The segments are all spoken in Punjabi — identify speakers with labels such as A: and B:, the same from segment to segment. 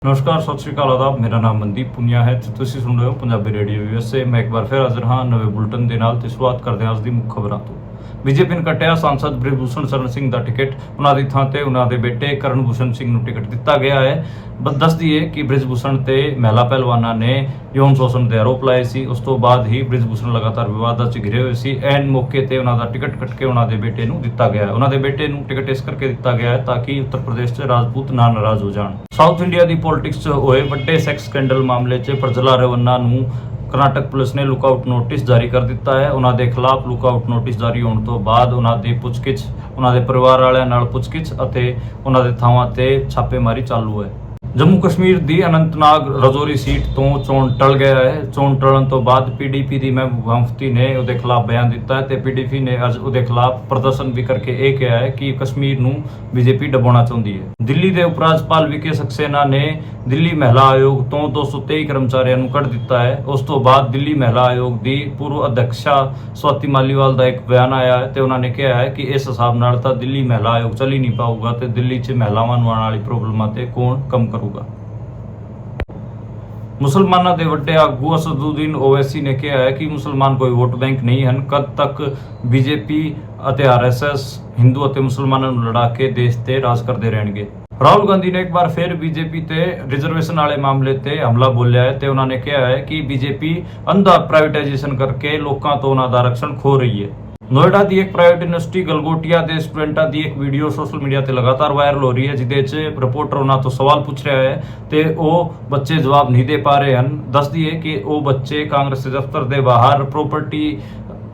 A: नमस्कार सत श्रीकाल आदाब मेरा नाम मनदीप पुनिया है ਤੇ ਤੁਸੀਂ ਸੁਣ ਰਹੇ ਹੋ ਪੰਜਾਬੀ ਰੇਡੀਓ ਯੂਐਸਏ। ਮੈਂ ਇੱਕ ਵਾਰ ਫਿਰ ਹਾਜ਼ਰ ਹਾਂ ਨਵੇਂ ਬੁਲਟਨ ਦੇ ਨਾਲ ਤੇ ਸ਼ੁਰੂਆਤ ਕਰਦੇ ਹਾਂ ਅੱਜ ਦੀ ਮੁੱਖ ਖਬਰਾਂ ਤੋਂ। ਬੀਜੇਪੀ ਨੇ ਕੱਟਿਆ ਸਾਂਸਦ ਬ੍ਰਿਜਭੂਸ਼ਣ ਸ਼ਰਨ ਸਿੰਘ ਦਾ ਟਿਕਟ। ਉਹਨਾਂ ਦੀ ਥਾਂ ਤੇ ਉਹਨਾਂ ਦੇ ਬੇਟੇ ਕਰਨਭੂਸ਼ਣ ਸਿੰਘ ਨੂੰ ਟਿਕਟ ਦਿੱਤਾ ਗਿਆ ਹੈ। ਦੱਸ ਦਈਏ ਕਿ ਬ੍ਰਿਜਭੂਸ਼ਣ ਤੇ ਮਹਿਲਾ ਪਹਿਲਵਾਨਾਂ ਨੇ ਯੌਨ ਸ਼ੋਸ਼ਣ ਦੇ ਆਰੋਪ ਲਾਏ ਸੀ। ਉਸ ਤੋਂ ਬਾਅਦ ਹੀ ਬ੍ਰਿਜਭੂਸ਼ਣ ਲਗਾਤਾਰ ਵਿਵਾਦਾਂ 'ਚ ਘਿਰੇ ਹੋਏ ਸੀ। ਐਨ ਮੌਕੇ ਤੇ ਉਹਨਾਂ ਦਾ ਟਿਕਟ ਕੱਟ ਕੇ ਉਹਨਾਂ ਦੇ ਬੇਟੇ ਨੂੰ ਦਿੱਤਾ ਗਿਆ ਹੈ। ਉਹਨਾਂ ਦੇ ਬੇਟੇ ਨੂੰ ਟਿਕਟ ਇਸ ਕਰਕੇ ਦਿੱਤਾ ਗਿਆ ਹੈ ਤਾਂ ਕਿ ਉੱਤਰ ਪ੍ਰਦੇਸ਼ 'ਚ ਰਾਜਪੂਤ ਨਾ ਨਾਰਾਜ਼ ਹੋ ਜਾਣ। ਸਾਊਥ ਇੰਡੀਆ ਦੀ ਪੋਲਿਟਿਕਸ 'ਚ ਹੋਏ ਵੱਡੇ ਸੈਕਸ ਸਕੈਂਡਲ ਮਾਮਲੇ 'ਚ ਪ੍ਰਜਲਾ ਰਵੰਨਾ ਨੂੰ ਕਰਨਾਟਕ ਪੁਲਿਸ ਨੇ ਲੁੱਕਆਊਟ ਨੋਟਿਸ ਜਾਰੀ ਕਰ ਦਿੱਤਾ ਹੈ। ਉਹਨਾਂ ਦੇ ਖਿਲਾਫ ਲੁੱਕਆਊਟ ਨੋਟਿਸ ਜਾਰੀ ਹੋਣ ਤੋਂ ਬਾਅਦ ਉਹਨਾਂ ਦੀ ਪੁੱਛਗਿੱਛ, ਉਹਨਾਂ ਦੇ ਪਰਿਵਾਰ ਵਾਲਿਆਂ ਨਾਲ ਪੁੱਛਗਿੱਛ ਅਤੇ ਉਹਨਾਂ ਦੇ ਥਾਵਾਂ ਤੇ ਛਾਪੇਮਾਰੀ ਚਾਲੂ ਹੈ। ਜੰਮੂ ਕਸ਼ਮੀਰ ਦੀ ਅਨੰਤਨਾਗ ਰਜੌਰੀ ਸੀਟ ਤੋਂ ਚੋਣ ਟਲ ਗਿਆ ਹੈ। ਚੋਣ ਟਲਣ ਤੋਂ ਬਾਅਦ ਪੀਡੀਪੀ ਦੀ ਮਹਿਬੂਬਾ ਮੁਫਤੀ ਨੇ ਉਹਦੇ ਖਿਲਾਫ ਬਿਆਨ ਦਿੱਤਾ ਹੈ ਤੇ ਪੀਡੀਪੀ ਨੇ ਅੱਜ ਉਹਦੇ ਖਿਲਾਫ ਪ੍ਰਦਰਸ਼ਨ ਵੀ ਕਰਕੇ ਇਹ ਕਿਹਾ ਹੈ ਕਿ ਕਸ਼ਮੀਰ ਨੂੰ ਬੀਜੇਪੀ ਦਬਾਉਣਾ ਚਾਹੁੰਦੀ ਹੈ। ਦਿੱਲੀ ਦੇ ਉਪ ਰਾਜਪਾਲ ਵਿਕੇ ਸਕਸੇਨਾ ਨੇ ਦਿੱਲੀ ਮਹਿਲਾ ਆਯੋਗ ਤੋਂ 223 ਕਰਮਚਾਰੀਆਂ ਨੂੰ ਕੱਢ ਦਿੱਤਾ ਹੈ। ਉਸ ਤੋਂ ਬਾਅਦ ਦਿੱਲੀ ਮਹਿਲਾ ਆਯੋਗ ਦੀ ਪੂਰਵ ਅਧਿਕਸ਼ਾ ਸਵਾਤੀ ਮਾਲੀਵਾਲ ਦਾ ਇੱਕ ਬਿਆਨ ਆਇਆ ਹੈ ਤੇ ਉਹਨਾਂ ਨੇ ਕਿਹਾ ਹੈ ਕਿ ਇਸ ਹਿਸਾਬ ਨਾਲ ਤਾਂ ਦਿੱਲੀ ਮਹਿਲਾ ਆਯੋਗ ਚੱਲ ਹੀ ਨਹੀਂ ਪਾਊਗਾ ਤੇ ਦਿੱਲੀ 'ਚ ਮਹਿਲਾਵਾਂ ਨੂੰ ਆਉਣ ਵਾਲੀ ਪ੍ਰੋਬਲਮਾਂ ਤੇ ਕੌਣ ਕੰਮ ਕਰੂਗਾ। ਮੁਸਲਮਾਨਾਂ ਦੇ ਵੱਡੇ ਆਗੂ ਅਸਦੁੱਦੀਨ ਓਵੈਸੀ ਨੇ ਕਿਹਾ ਹੈ ਕਿ ਮੁਸਲਮਾਨ ਕੋਈ ਵੋਟ ਬੈਂਕ ਨਹੀਂ ਹਨ। ਕਦ ਤੱਕ ਬੀਜੇਪੀ ਅਤੇ ਆਰਐਸਐਸ ਹਿੰਦੂ ਅਤੇ ਮੁਸਲਮਾਨਾਂ ਨੂੰ ਲੜਾ ਕੇ ਦੇਸ਼ ਤੇ ਰਾਜ ਕਰਦੇ ਰਹਿਣਗੇ। ਰਾਹੁਲ ਗਾਂਧੀ ਨੇ ਇੱਕ ਵਾਰ ਫਿਰ ਬੀਜੇਪੀ ਤੇ ਰਿਜ਼ਰਵੇਸ਼ਨ ਵਾਲੇ ਮਾਮਲੇ ਤੇ ਹਮਲਾ ਬੋਲਿਆ ਹੈ ਤੇ ਉਹਨਾਂ ਨੇ ਕਿਹਾ ਹੈ ਕਿ ਬੀਜੇਪੀ ਅੰਧਾ ਪ੍ਰਾਈਵੇਟਾਈਜੇਸ਼ਨ ਕਰਕੇ ਲੋਕਾਂ ਤੋਂ ਉਹਨਾਂ ਦਾ ਆਰਕਸ਼ਣ ਖੋ ਰਹੀ ਹੈ। ਨੋਇਡਾ ਦੀ ਇੱਕ ਪ੍ਰਾਈਵੇਟ ਯੂਨੀਵਰਸਿਟੀ ਗਲਗੋਟੀਆ ਦੇ ਸਟੂਡੈਂਟਾਂ ਦੀ ਇੱਕ ਵੀਡੀਓ ਸੋਸ਼ਲ ਮੀਡੀਆ ਤੇ ਲਗਾਤਾਰ ਵਾਇਰਲ ਹੋ ਰਹੀ ਹੈ, ਜਿਹਦੇ 'ਚ ਰਿਪੋਰਟਰ ਉਹਨਾਂ ਤੋਂ ਸਵਾਲ ਪੁੱਛ ਰਿਹਾ ਹੈ ਤੇ ਉਹ ਬੱਚੇ ਜਵਾਬ ਨਹੀਂ ਦੇ ਪਾ ਰਹੇ ਹਨ। ਦੱਸ ਦਈਏ ਕਿ ਉਹ ਬੱਚੇ ਕਾਂਗਰਸ ਦੇ ਦਫ਼ਤਰ ਦੇ ਬਾਹਰ ਪ੍ਰੋਪਰਟੀ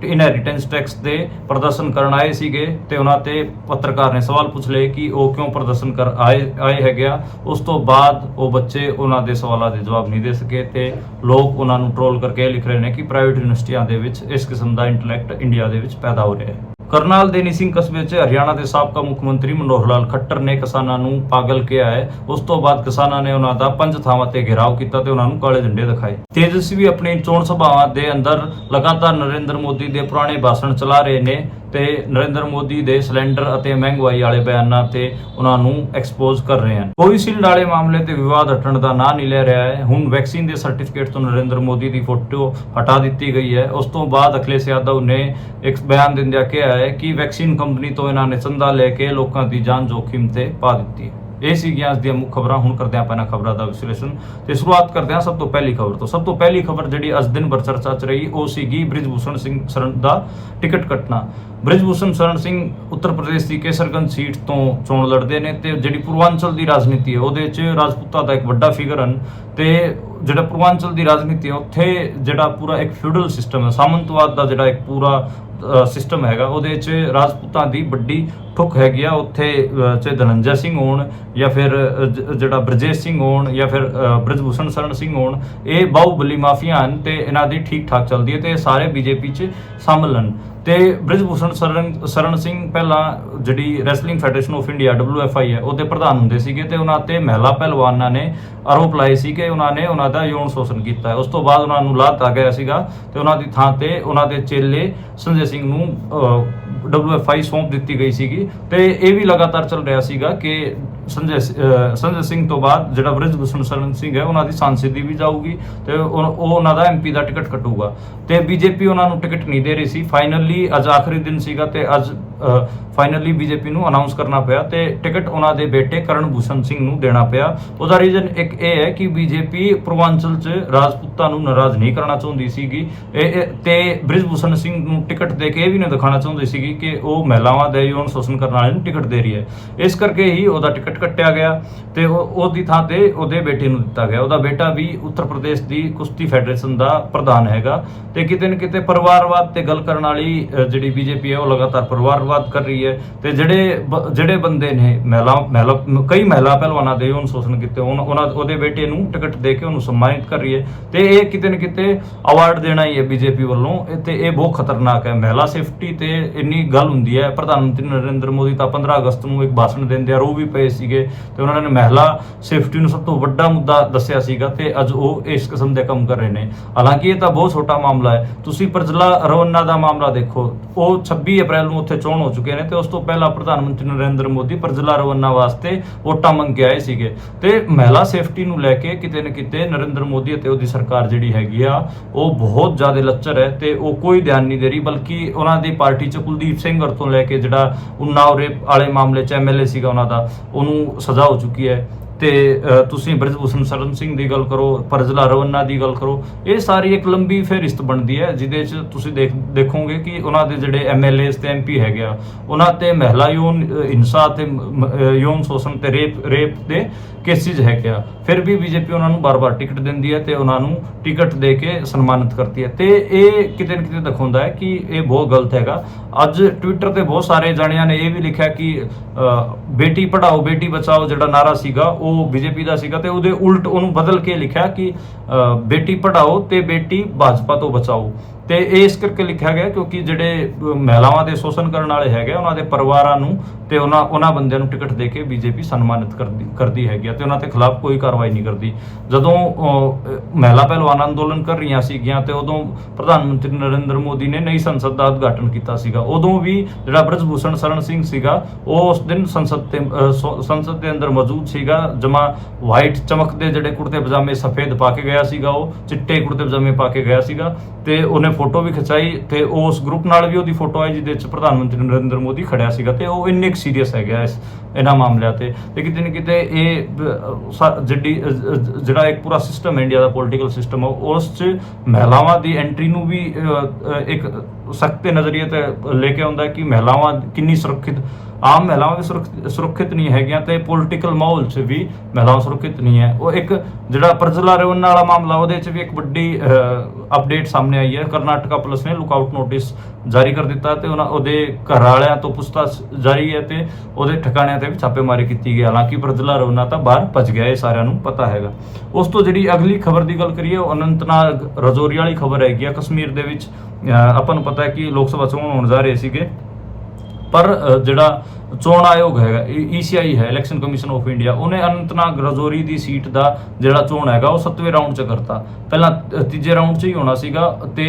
A: ਇਨਹੈਰੀਟੈਂਸ ਟੈਕਸ ਦੇ ਪ੍ਰਦਰਸ਼ਨ ਕਰਨ ਆਏ ਸੀਗੇ ਤੇ ਉਹਨਾਂ ਤੇ ਪੱਤਰਕਾਰ ਨੇ ਸਵਾਲ ਪੁੱਛ ਲਏ ਕਿ ਉਹ ਕਿਉਂ ਪ੍ਰਦਰਸ਼ਨ ਕਰ ਆਏ ਹੈਗੇ ਆ। ਉਸ ਤੋਂ ਬਾਅਦ ਉਹ ਬੱਚੇ ਉਹਨਾਂ ਦੇ ਸਵਾਲਾਂ ਦੇ ਜਵਾਬ ਨਹੀਂ ਦੇ ਸਕੇ ਤੇ ਲੋਕ ਉਹਨਾਂ ਨੂੰ ਟ੍ਰੋਲ ਕਰਕੇ ਲਿਖ ਰਹੇ ਨੇ ਕਿ ਪ੍ਰਾਈਵੇਟ ਯੂਨੀਵਰਸਿਟੀਆਂ ਦੇ ਵਿੱਚ ਇਸ ਕਿਸਮ ਦਾ ਇੰਟੈਲੈਕਟ ਇੰਡੀਆ ਦੇ ਵਿੱਚ ਪੈਦਾ ਹੋ ਰਿਹਾ ਹੈ। ਕਰਨਾਲ ਦੇ ਨਿਸਿੰਗ ਕਸਬੇ 'ਚ ਹਰਿਆਣਾ ਦੇ ਸਾਬਕਾ ਮੁੱਖ ਮੰਤਰੀ ਮਨੋਹਰ ਲਾਲ ਖੱਟਰ ਨੇ ਕਿਸਾਨਾਂ ਨੂੰ ਪਾਗਲ ਕਿਹਾ ਹੈ। ਉਸ ਤੋਂ ਬਾਅਦ ਕਿਸਾਨਾਂ ਨੇ ਉਹਨਾਂ ਦਾ 5 ਥਾਵਾਂ ਤੇ ਘਿਰਾਓ ਕੀਤਾ ਤੇ ਉਹਨਾਂ ਨੂੰ ਕਾਲੇ ਝੰਡੇ ਦਿਖਾਏ। ਤੇਜਸਵੀ ਆਪਣੀ ਚੋਣ ਸਭਾਵਾਂ ਦੇ ਅੰਦਰ ਲਗਾਤਾਰ ਨਰਿੰਦਰ ਮੋਦੀ ਦੇ ਪੁਰਾਣੇ ਭਾਸ਼ਣ ਚਲਾ ਰਹੇ ਨੇ ਤੇ ਨਰਿੰਦਰ ਮੋਦੀ ਦੇ ਸਿਲੰਡਰ ਅਤੇ ਮਹਿੰਗਾਈ ਵਾਲੇ ਬਿਆਨਾਂ ਤੇ ਉਹਨਾਂ ਨੂੰ ਐਕਸਪੋਜ਼ ਕਰ ਰਹੇ ਹਨ। ਕੋਵਿਸ਼ੀਲਡ ਵਾਲੇ ਮਾਮਲੇ ਤੇ ਵਿਵਾਦ ਹਟਣ ਦਾ ਨਾਂ ਨਹੀਂ ਲੈ ਰਿਹਾ ਹੈ। ਹੁਣ ਵੈਕਸੀਨ ਦੇ ਸਰਟੀਫਿਕੇਟ ਤੋਂ ਨਰਿੰਦਰ ਮੋਦੀ ਦੀ ਫੋਟੋ ਹਟਾ ਦਿੱਤੀ ਗਈ ਹੈ। ਉਸ ਤੋਂ ਬਾਅਦ ਅਖਿਲੇਸ਼ ਯਾਦਵ ਨੇ ਇੱਕ ਬਿਆਨ ਦਿੰਦਿਆਂ ਕਿਹਾ ਹੈ ਕਿ ਵੈਕਸੀਨ ਕੰਪਨੀ ਤੋਂ ਇਹਨਾਂ ਨੇ ਚੰਦਾ ਲੈ ਕੇ ਲੋਕਾਂ ਦੀ ਜਾਨ ਜੋਖਿਮ ਤੇ ਪਾ ਦਿੱਤੀ ਹੈ। ਇਹ ਸੀਗੀਆਂ ਅੱਜ ਦੀਆਂ ਮੁੱਖ ਖਬਰਾਂ। ਹੁਣ ਕਰਦੇ ਆਪਾਂ ਇਹਨਾਂ ਖਬਰਾਂ ਦਾ ਵਿਸ਼ਲੇਸ਼ਣ ਤੇ ਸ਼ੁਰੂਆਤ ਕਰਦੇ ਹਾਂ ਸਭ ਤੋਂ ਪਹਿਲੀ ਖਬਰ ਤੋਂ। ਸਭ ਤੋਂ ਪਹਿਲੀ ਖਬਰ ਜਿਹੜੀ ਅੱਜ ਦਿਨ ਭਰ ਚਰਚਾ 'ਚ ਰਹੀ ਉਹ ਸੀਗੀ ਬ੍ਰਿਜਭੂਸ਼ਣ ਸਿੰਘ ਸ਼ਰਨ ਦਾ ਟਿਕਟ ਕੱਟਣਾ। ਬ੍ਰਿਜਭੂਸ਼ਣ ਸ਼ਰਨ ਸਿੰਘ ਉੱਤਰ ਪ੍ਰਦੇਸ਼ ਦੀ ਕੇਸਰਗੰਜ ਸੀਟ ਤੋਂ ਚੋਣ ਲੜਦੇ ਨੇ ਤੇ ਜਿਹੜੀ ਪੂਰਵਾਂਚਲ ਦੀ ਰਾਜਨੀਤੀ ਹੈ ਉਹਦੇ 'ਚ ਰਾਜਪੂਤਾਂ ਦਾ ਇੱਕ ਵੱਡਾ ਫਿਗਰ ਹਨ ਤੇ ਜਿਹੜਾ ਪੂਰਵਾਂਚਲ ਦੀ ਰਾਜਨੀਤੀ ਹੈ ਉੱਥੇ ਜਿਹੜਾ ਪੂਰਾ ਇੱਕ ਫਿਊਡਲ ਸਿਸਟਮ ਹੈ, ਸਾਮੰਤਵਾਦ ਦਾ ਜਿਹੜਾ ਇੱਕ ਪੂਰਾ ਸਿਸਟਮ ਹੈਗਾ ਉਹਦੇ 'ਚ ਰਾਜਪੂਤਾਂ ਦੀ ਵੱਡੀ ਠੁੱਕ ਹੈਗੀ ਆ। ਉੱਥੇ ਚਾਹੇ ਧਨੰਜੈ ਸਿੰਘ ਹੋਣ ਜਾਂ ਫਿਰ ਜਿਹੜਾ ਬ੍ਰਜੇਸ਼ ਸਿੰਘ ਹੋਣ ਜਾਂ ਫਿਰ ਬ੍ਰਿਜਭੂਸ਼ਣ ਸ਼ਰਨ ਸਿੰਘ ਹੋਣ, ਇਹ ਬਾਹੂਬਲੀ ਮਾਫੀਆ ਹਨ ਤੇ ਇਹਨਾਂ ਦੀ ਠੀਕ ਠਾਕ ਚੱਲਦੀ ਹੈ ਤੇ ਇਹ ਸਾਰੇ ਬੀਜੇਪੀ 'ਚ ਸ਼ਾਮਲ ਹਨ। ਤੇ ਬ੍ਰਿਜਭੂਸ਼ਣ ਸ਼ਰਨ ਸਿੰਘ ਪਹਿਲਾਂ ਜਿਹੜੀ wrestling federation of India WFI ਹੈ ਉਹਦੇ ਪ੍ਰਧਾਨ ਹੁੰਦੇ ਸੀਗੇ ਤੇ ਉਹਨਾਂ ਤੇ ਮਹਿਲਾ ਪਹਿਲਵਾਨਾਂ ਨੇ ਆਰੋਪ ਲਾਏ ਸੀ ਕਿ ਉਹਨਾਂ ਨੇ ਉਹਨਾਂ ਦਾ ਯੌਨ ਸ਼ੋਸ਼ਣ ਕੀਤਾ ਹੈ। ਉਸ ਤੋਂ ਬਾਅਦ ਉਹਨਾਂ ਨੂੰ ਲਾਹ ਦਿੱਤਾ ਗਿਆ ਸੀਗਾ ਤੇ ਉਹਨਾਂ ਦੀ ਥਾਂ ਤੇ ਉਹਨਾਂ ਦੇ ਚੇਲੇ ਸੰਜੇ ਸਿੰਘ ਨੂੰ WFI ਸੌਂਪ ਦਿੱਤੀ ਗਈ ਸੀਗੀ ਤੇ ਇਹ ਵੀ ਲਗਾਤਾਰ ਚੱਲ ਰਿਹਾ ਸੀਗਾ ਕਿ ਸੰਜੇ ਸਿੰਘ ਤੋਂ ਬਾਅਦ ਜਿਹੜਾ ਬ੍ਰਿਜਭੂਸ਼ਣ ਸ਼ਰਨ ਸਿੰਘ ਹੈ ਉਹਨਾਂ ਦੀ ਸਾਂਸਦੀ ਵੀ ਜਾਊਗੀ ਤੇ ਉਹ ਉਹਨਾਂ ਦਾ MP ਦਾ ਟਿਕਟ ਕੱਟੂਗਾ ਤੇ ਬੀਜੇਪੀ ਉਹਨਾਂ ਨੂੰ ਟਿਕਟ ਨਹੀਂ ਦੇ ਰਹੀ ਸੀ। ਫਾਈਨਲੀ ਅੱਜ ਆਖਰੀ ਦਿਨ ਸੀਗਾ ਤੇ ਅੱਜ ਫਾਈਨਲੀ ਬੀਜੇਪੀ ਨੂੰ ਅਨਾਉਂਸ ਕਰਨਾ ਪਿਆ ਤੇ ਟਿਕਟ ਉਹਨਾਂ ਦੇ ਬੇਟੇ ਕਰਨਭੂਸ਼ਣ ਸਿੰਘ ਨੂੰ ਦੇਣਾ ਪਿਆ। ਉਹਦਾ ਰੀਜ਼ਨ ਇੱਕ ਇਹ ਹੈ ਕਿ ਬੀਜੇਪੀ ਪੂਰਵਾਂਚਲ 'ਚ ਰਾਜਪੂਤਾਂ ਨੂੰ ਨਾਰਾਜ਼ ਨਹੀਂ ਕਰਨਾ ਚਾਹੁੰਦੀ ਸੀਗੀ ਤੇ ਬ੍ਰਿਜਭੂਸ਼ਣ ਸਿੰਘ ਨੂੰ ਟਿਕਟ ਦੇ ਕੇ ਇਹ ਵੀ ਨਹੀਂ ਦਿਖਾਉਣਾ ਚਾਹੁੰਦੀ ਸੀਗੀ ਕਿ ਉਹ ਮਹਿਲਾਵਾਂ ਦੇ ਯੌਨ ਸ਼ੋਸ਼ਣ ਕਰਨ ਵਾਲੇ ਨੂੰ ਟਿਕਟ ਦੇ ਰਹੀ ਹੈ। ਇਸ ਕਰਕੇ ਹੀ ਉਹਦਾ ਟਿਕਟ ਕੱਟਿਆ ਗਿਆ ਤੇ ਉਹਦੀ ਥਾਂ ਤੇ ਉਹਦੇ ਬੇਟੇ ਨੂੰ ਦਿੱਤਾ ਗਿਆ। ਉਹਦਾ ਬੇਟਾ ਵੀ ਉੱਤਰ ਪ੍ਰਦੇਸ਼ ਦੀ ਕੁਸ਼ਤੀ ਫੈਡਰੇਸ਼ਨ ਦਾ ਪ੍ਰਧਾਨ ਹੈਗਾ ਤੇ ਕਿਤੇ ਨਾ ਕਿਤੇ ਪਰਿਵਾਰਵਾਦ ਤੇ ਗੱਲ ਕਰਨ ਵਾਲੀ ਜਿਹੜੀ ਬੀਜੇਪੀ ਹੈ ਉਹ ਲਗਾਤਾਰ ਪਰਿਵਾਰਵਾਦ ਕਰ ਰਹੀ ਹੈ ਤੇ ਜਿਹੜੇ ਬੰਦੇ ਨੇ ਕਈ ਮਹਿਲਾ ਪਹਿਲਵਾਨਾਂ ਦੇ ਯੌਨ ਸ਼ੋਸ਼ਣ ਕੀਤੇ ਉਹਦੇ ਬੇਟੇ ਨੂੰ ਟਿਕਟ ਦੇ ਕੇ ਉਹਨੂੰ ਸਨਮਾਨਿਤ ਕਰ ਰਹੀ ਹੈ ਤੇ ਇਹ ਕਿਤੇ ਨਾ ਕਿਤੇ ਅਵਾਰਡ ਦੇਣਾ ਹੀ ਹੈ ਬੀਜੇਪੀ ਵੱਲੋਂ ਤੇ ਇਹ ਬਹੁਤ ਖਤਰਨਾਕ ਹੈ। ਮਹਿਲਾ ਸੇਫਟੀ ਤੇ ਇੰਨੀ ਗੱਲ ਹੁੰਦੀ ਹੈ। ਪ੍ਰਧਾਨ ਮੰਤਰੀ ਨਰਿੰਦਰ ਮੋਦੀ ਤਾਂ 15 ਅਗਸਤ ਨੂੰ ਇੱਕ ਭਾਸ਼ਣ ਦਿੰਦੇ ਆ, ਰੋ ਵੀ ਪਏ ਸੀ ਸੀਗੇ ਤੇ ਉਹਨਾਂ ਨੇ ਮਹਿਲਾ ਸੇਫਟੀ ਨੂੰ ਸਭ ਤੋਂ ਵੱਡਾ ਮੁੱਦਾ ਦੱਸਿਆ ਸੀਗਾ ਤੇ ਅੱਜ ਉਹ ਇਸ ਕਿਸਮ ਦੇ ਕੰਮ ਕਰ ਰਹੇ ਨੇ। ਹਾਲਾਂਕਿ ਇਹ ਤਾਂ ਬਹੁਤ ਛੋਟਾ ਮਾਮਲਾ ਹੈ। ਤੁਸੀਂ ਪ੍ਰਜਲਾ ਰਵੰਨਾ ਦਾ ਮਾਮਲਾ ਦੇਖੋ, ਉਹ 26 ਅਪ੍ਰੈਲ ਨੂੰ ਉੱਥੇ ਚੋਣ ਹੋ ਚੁੱਕੇ ਨੇ ਤੇ ਉਸ ਤੋਂ ਪਹਿਲਾਂ ਪ੍ਰਧਾਨ ਮੰਤਰੀ ਨਰਿੰਦਰ ਮੋਦੀ ਪ੍ਰਜਲਾ ਰਵੰਨਾ ਵਾਸਤੇ ਵੋਟਾਂ ਮੰਗ ਕੇ ਆਏ ਸੀਗੇ ਤੇ ਮਹਿਲਾ ਸੇਫਟੀ ਨੂੰ ਲੈ ਕੇ ਕਿਤੇ ਨਾ ਕਿਤੇ ਨਰਿੰਦਰ ਮੋਦੀ ਅਤੇ ਉਹਦੀ ਸਰਕਾਰ ਜਿਹੜੀ ਹੈਗੀ ਆ ਉਹ ਬਹੁਤ ਜ਼ਿਆਦਾ ਲੱਚਰ ਹੈ ਤੇ ਉਹ ਕੋਈ ਧਿਆਨ ਨਹੀਂ ਦੇ ਰਹੀ, ਬਲਕਿ ਉਹਨਾਂ ਦੀ ਪਾਰਟੀ 'ਚ ਕੁਲਦੀਪ ਸਿੰਘ ਤੋਂ ਲੈ ਕੇ ਜਿਹੜਾ ਉਨਾਵ ਰੇਪ ਵਾਲੇ ਮਾਮਲੇ 'ਚ MLA ਸੀਗਾ ਉਹਨਾਂ ਦਾ, ਉਹਨੂੰ ਸਜ਼ਾ ਹੋ ਚੁੱਕੀ ਹੈ। ਤੇ ਤੁਸੀਂ ਬ੍ਰਿਜਭੂਸ਼ਣ ਸ਼ਰਨ ਸਿੰਘ ਦੀ ਗੱਲ ਕਰੋ, ਪ੍ਰਜਲਾ ਰਵੰਨਾ ਦੀ ਗੱਲ ਕਰੋ, ਇਹ ਸਾਰੀ ਇੱਕ ਲੰਬੀ ਫਹਿਰਿਸਤ ਬਣਦੀ ਹੈ ਜਿਹਦੇ 'ਚ ਤੁਸੀਂ ਦੇਖੋਗੇ ਕਿ ਉਹਨਾਂ ਦੇ ਜਿਹੜੇ MLAs ਤੇ MP ਹੈਗੇ ਆ ਉਹਨਾਂ ਤੇ ਮਹਿਲਾ ਯੌਨ ਹਿੰਸਾ ਤੇ ਯੌਨ ਸ਼ੋਸ਼ਣ ਤੇ ਰੇਪ ਦੇ ਕੇਸਿਸ ਹੈਗੇ ਆ। ਫਿਰ ਵੀ ਬੀਜੇਪੀ ਉਹਨਾਂ ਨੂੰ ਬਾਰ-ਬਾਰ ਟਿਕਟ ਦਿੰਦੀ ਹੈ ਤੇ ਉਹਨਾਂ ਨੂੰ ਟਿਕਟ ਦੇ ਕੇ ਸਨਮਾਨਿਤ ਕਰਦੀ ਹੈ ਤੇ ਇਹ ਕਿਤੇ ਨਾ ਕਿਤੇ ਦਿਖਾਉਂਦਾ ਹੈ ਕਿ ਇਹ ਬਹੁਤ ਗਲਤ ਹੈਗਾ। ਅੱਜ ਟਵਿੱਟਰ ਤੇ ਬਹੁਤ ਸਾਰੇ ਜਾਣਿਆਂ ਨੇ ਇਹ ਵੀ ਲਿਖਿਆ ਕਿ ਬੇਟੀ ਪੜਾਓ ਬੇਟੀ ਬਚਾਓ ਜਿਹੜਾ ਨਾਰਾ ਸੀਗਾ ਉਹ ਬੀਜੇਪੀ ਦਾ ਸੀਗਾ ਤੇ ਉਹਦੇ ਉਲਟ ਉਹਨੂੰ ਬਦਲ ਕੇ ਲਿਖਿਆ ਕਿ ਬੇਟੀ ਪੜਾਓ ਤੇ ਬੇਟੀ ਭਾਜਪਾ ਤੋਂ ਬਚਾਓ। ਤੇ ਇਹ ਇਸ ਕਰਕੇ ਲਿਖਿਆ ਗਿਆ ਕਿਉਂਕਿ ਜਿਹੜੇ ਮਹਿਲਾਵਾਂ ਦੇ ਸ਼ੋਸ਼ਣ ਕਰਨ ਵਾਲੇ ਹੈਗੇ ਉਹਨਾਂ ਦੇ ਪਰਿਵਾਰਾਂ ਨੂੰ ਤੇ ਉਹਨਾਂ ਬੰਦਿਆਂ ਨੂੰ ਟਿਕਟ ਦੇ ਕੇ ਬੀਜੇਪੀ ਸਨਮਾਨਿਤ ਕਰਦੀ ਹੈਗੀ ਤੇ ਉਹਨਾਂ ਦੇ ਖਿਲਾਫ ਕੋਈ ਕਾਰਵਾਈ ਨਹੀਂ ਕਰਦੀ। ਜਦੋਂ ਮਹਿਲਾ ਪਹਿਲਵਾਨ ਅੰਦੋਲਨ ਕਰ ਰਹੀਆਂ ਸੀਗੀਆਂ ਤੇ ਉਦੋਂ ਪ੍ਰਧਾਨ ਮੰਤਰੀ ਨਰਿੰਦਰ ਮੋਦੀ ਨੇ ਨਈ ਸੰਸਦ ਦਾ ਉਦਘਾਟਨ ਕੀਤਾ ਸੀਗਾ। ਉਦੋਂ ਵੀ ਜਿਹੜਾ ਬ੍ਰਿਜਭੂਸ਼ਣ ਸ਼ਰਨ ਸਿੰਘ ਸੀਗਾ ਉਹ ਉਸ ਦਿਨ ਸੰਸਦ ਦੇ ਅੰਦਰ ਮੌਜੂਦ ਸੀਗਾ। ਜਮਾ ਵਾਈਟ ਚਮਕਦੇ ਜਿਹੜੇ ਕੁੜਤੇ ਪਜਾਮੇ ਸਫੇਦ ਪਾ ਕੇ ਗਿਆ ਸੀਗਾ, ਉਹ ਚਿੱਟੇ ਕੁੜਤੇ ਪਜਾਮੇ ਪਾ ਕੇ ਗਿਆ ਸੀਗਾ ਤੇ ਉਹਨੇ ਫੋਟੋ ਵੀ ਖਿਚਾਈ ਤੇ ਉਸ ਗਰੁੱਪ ਨਾਲ ਵੀ ਉਹਦੀ ਫੋਟੋ ਆਈ ਜਿਹਦੇ ਵਿੱਚ ਪ੍ਰਧਾਨ ਮੰਤਰੀ ਨਰਿੰਦਰ ਮੋਦੀ ਖੜਿਆ ਸੀਗਾ ਤੇ ਉਹ ਇੰਨੇ ਸੀਰੀਅਸ ਹੈਗਾ ਇਹਨਾਂ ਮਾਮਲਿਆਂ ਤੇ ਕਿਤੇ ਨਾ ਕਿਤੇ ਇਹ ਜਿਹੜਾ ਇੱਕ ਪੂਰਾ ਸਿਸਟਮ ਹੈ ਇੰਡੀਆ ਦਾ ਪੋਲੀਟੀਕਲ ਸਿਸਟਮ ਉਸ 'ਚ ਮਹਿਲਾਵਾਂ ਦੀ ਐਂਟਰੀ ਨੂੰ ਵੀ ਇੱਕ ਸਖਤ ਨਜ਼ਰੀਏ ਤੇ ਲੈ ਕੇ ਆਉਂਦਾ ਕਿ ਮਹਿਲਾਵਾਂ ਕਿੰਨੀ ਸੁਰੱਖਿਅਤ, ਆਮ ਮਹਿਲਾਵਾਂ ਵੀ ਸੁਰੱਖਿਅਤ ਨਹੀਂ ਹੈਗੀਆਂ ਤੇ ਪੋਲੀਟੀਕਲ ਮਾਹੌਲ 'ਚ ਵੀ ਮਹਿਲਾਵਾਂ ਸੁਰੱਖਿਅਤ ਨਹੀਂ ਹੈ। ਉਹ ਇੱਕ ਜਿਹੜਾ ਪ੍ਰਜਲਾ ਰਵੰਨਾ ਵਾਲਾ ਮਾਮਲਾ ਉਹਦੇ 'ਚ ਵੀ ਇੱਕ ਵੱਡੀ ਅਪਡੇਟ ਸਾਹਮਣੇ ਆਈ ਹੈ। ਕਰਨਾਟਕਾ ਪੁਲਿਸ ਨੇ ਲੁਕਆਊਟ ਨੋਟਿਸ ਜਾਰੀ ਕਰ ਦਿੱਤਾ ਤੇ ਉਹਦੇ ਘਰ ਵਾਲਿਆਂ ਤੋਂ ਪੁੱਛਤਾਛ ਜਾਰੀ ਹੈ ਤੇ ਉਹਦੇ ਠਿਕਾਣਿਆਂ ਤੇ ਵੀ ਛਾਪੇਮਾਰੀ ਕੀਤੀ ਗਈ। ਹਾਲਾਂਕਿ ਪ੍ਰਜਲਾ ਰਵੰਨਾ ਤਾਂ ਬਾਹਰ ਭੱਜ ਗਿਆ, ਇਹ ਸਾਰਿਆਂ ਨੂੰ ਪਤਾ ਹੈਗਾ। ਉਸ ਤੋਂ ਜਿਹੜੀ ਅਗਲੀ ਖਬਰ ਦੀ ਗੱਲ ਕਰੀਏ ਉਹ ਅਨੰਤਨਾਗ ਰਜੌਰੀ ਵਾਲੀ ਖਬਰ ਹੈਗੀ ਆ। ਕਸ਼ਮੀਰ ਦੇ ਵਿੱਚ ਆਪਾਂ ਨੂੰ ਪਤਾ ਹੈ ਕਿ ਲੋਕ ਸਭਾ ਚੋਣ ਹੋਣ ਜਾ ਰਹੇ ਸੀਗੇ ਪਰ ਜਿਹੜਾ ਚੋਣ ਆਯੋਗ ਹੈਗਾ ECI ਹੈ, ਇਲੈਕਸ਼ਨ ਕਮਿਸ਼ਨ ਆਫ ਇੰਡੀਆ, ਉਹਨੇ ਅਨੰਤਨਾਗ ਰਜੌਰੀ ਦੀ ਸੀਟ ਦਾ ਜਿਹੜਾ ਚੋਣ ਹੈਗਾ ਉਹ 7ਵੇਂ ਰਾਊਂਡ 'ਚ ਕਰਤਾ। ਪਹਿਲਾਂ ਤੀਜੇ ਰਾਊਂਡ 'ਚ ਹੀ ਹੋਣਾ ਸੀਗਾ ਤੇ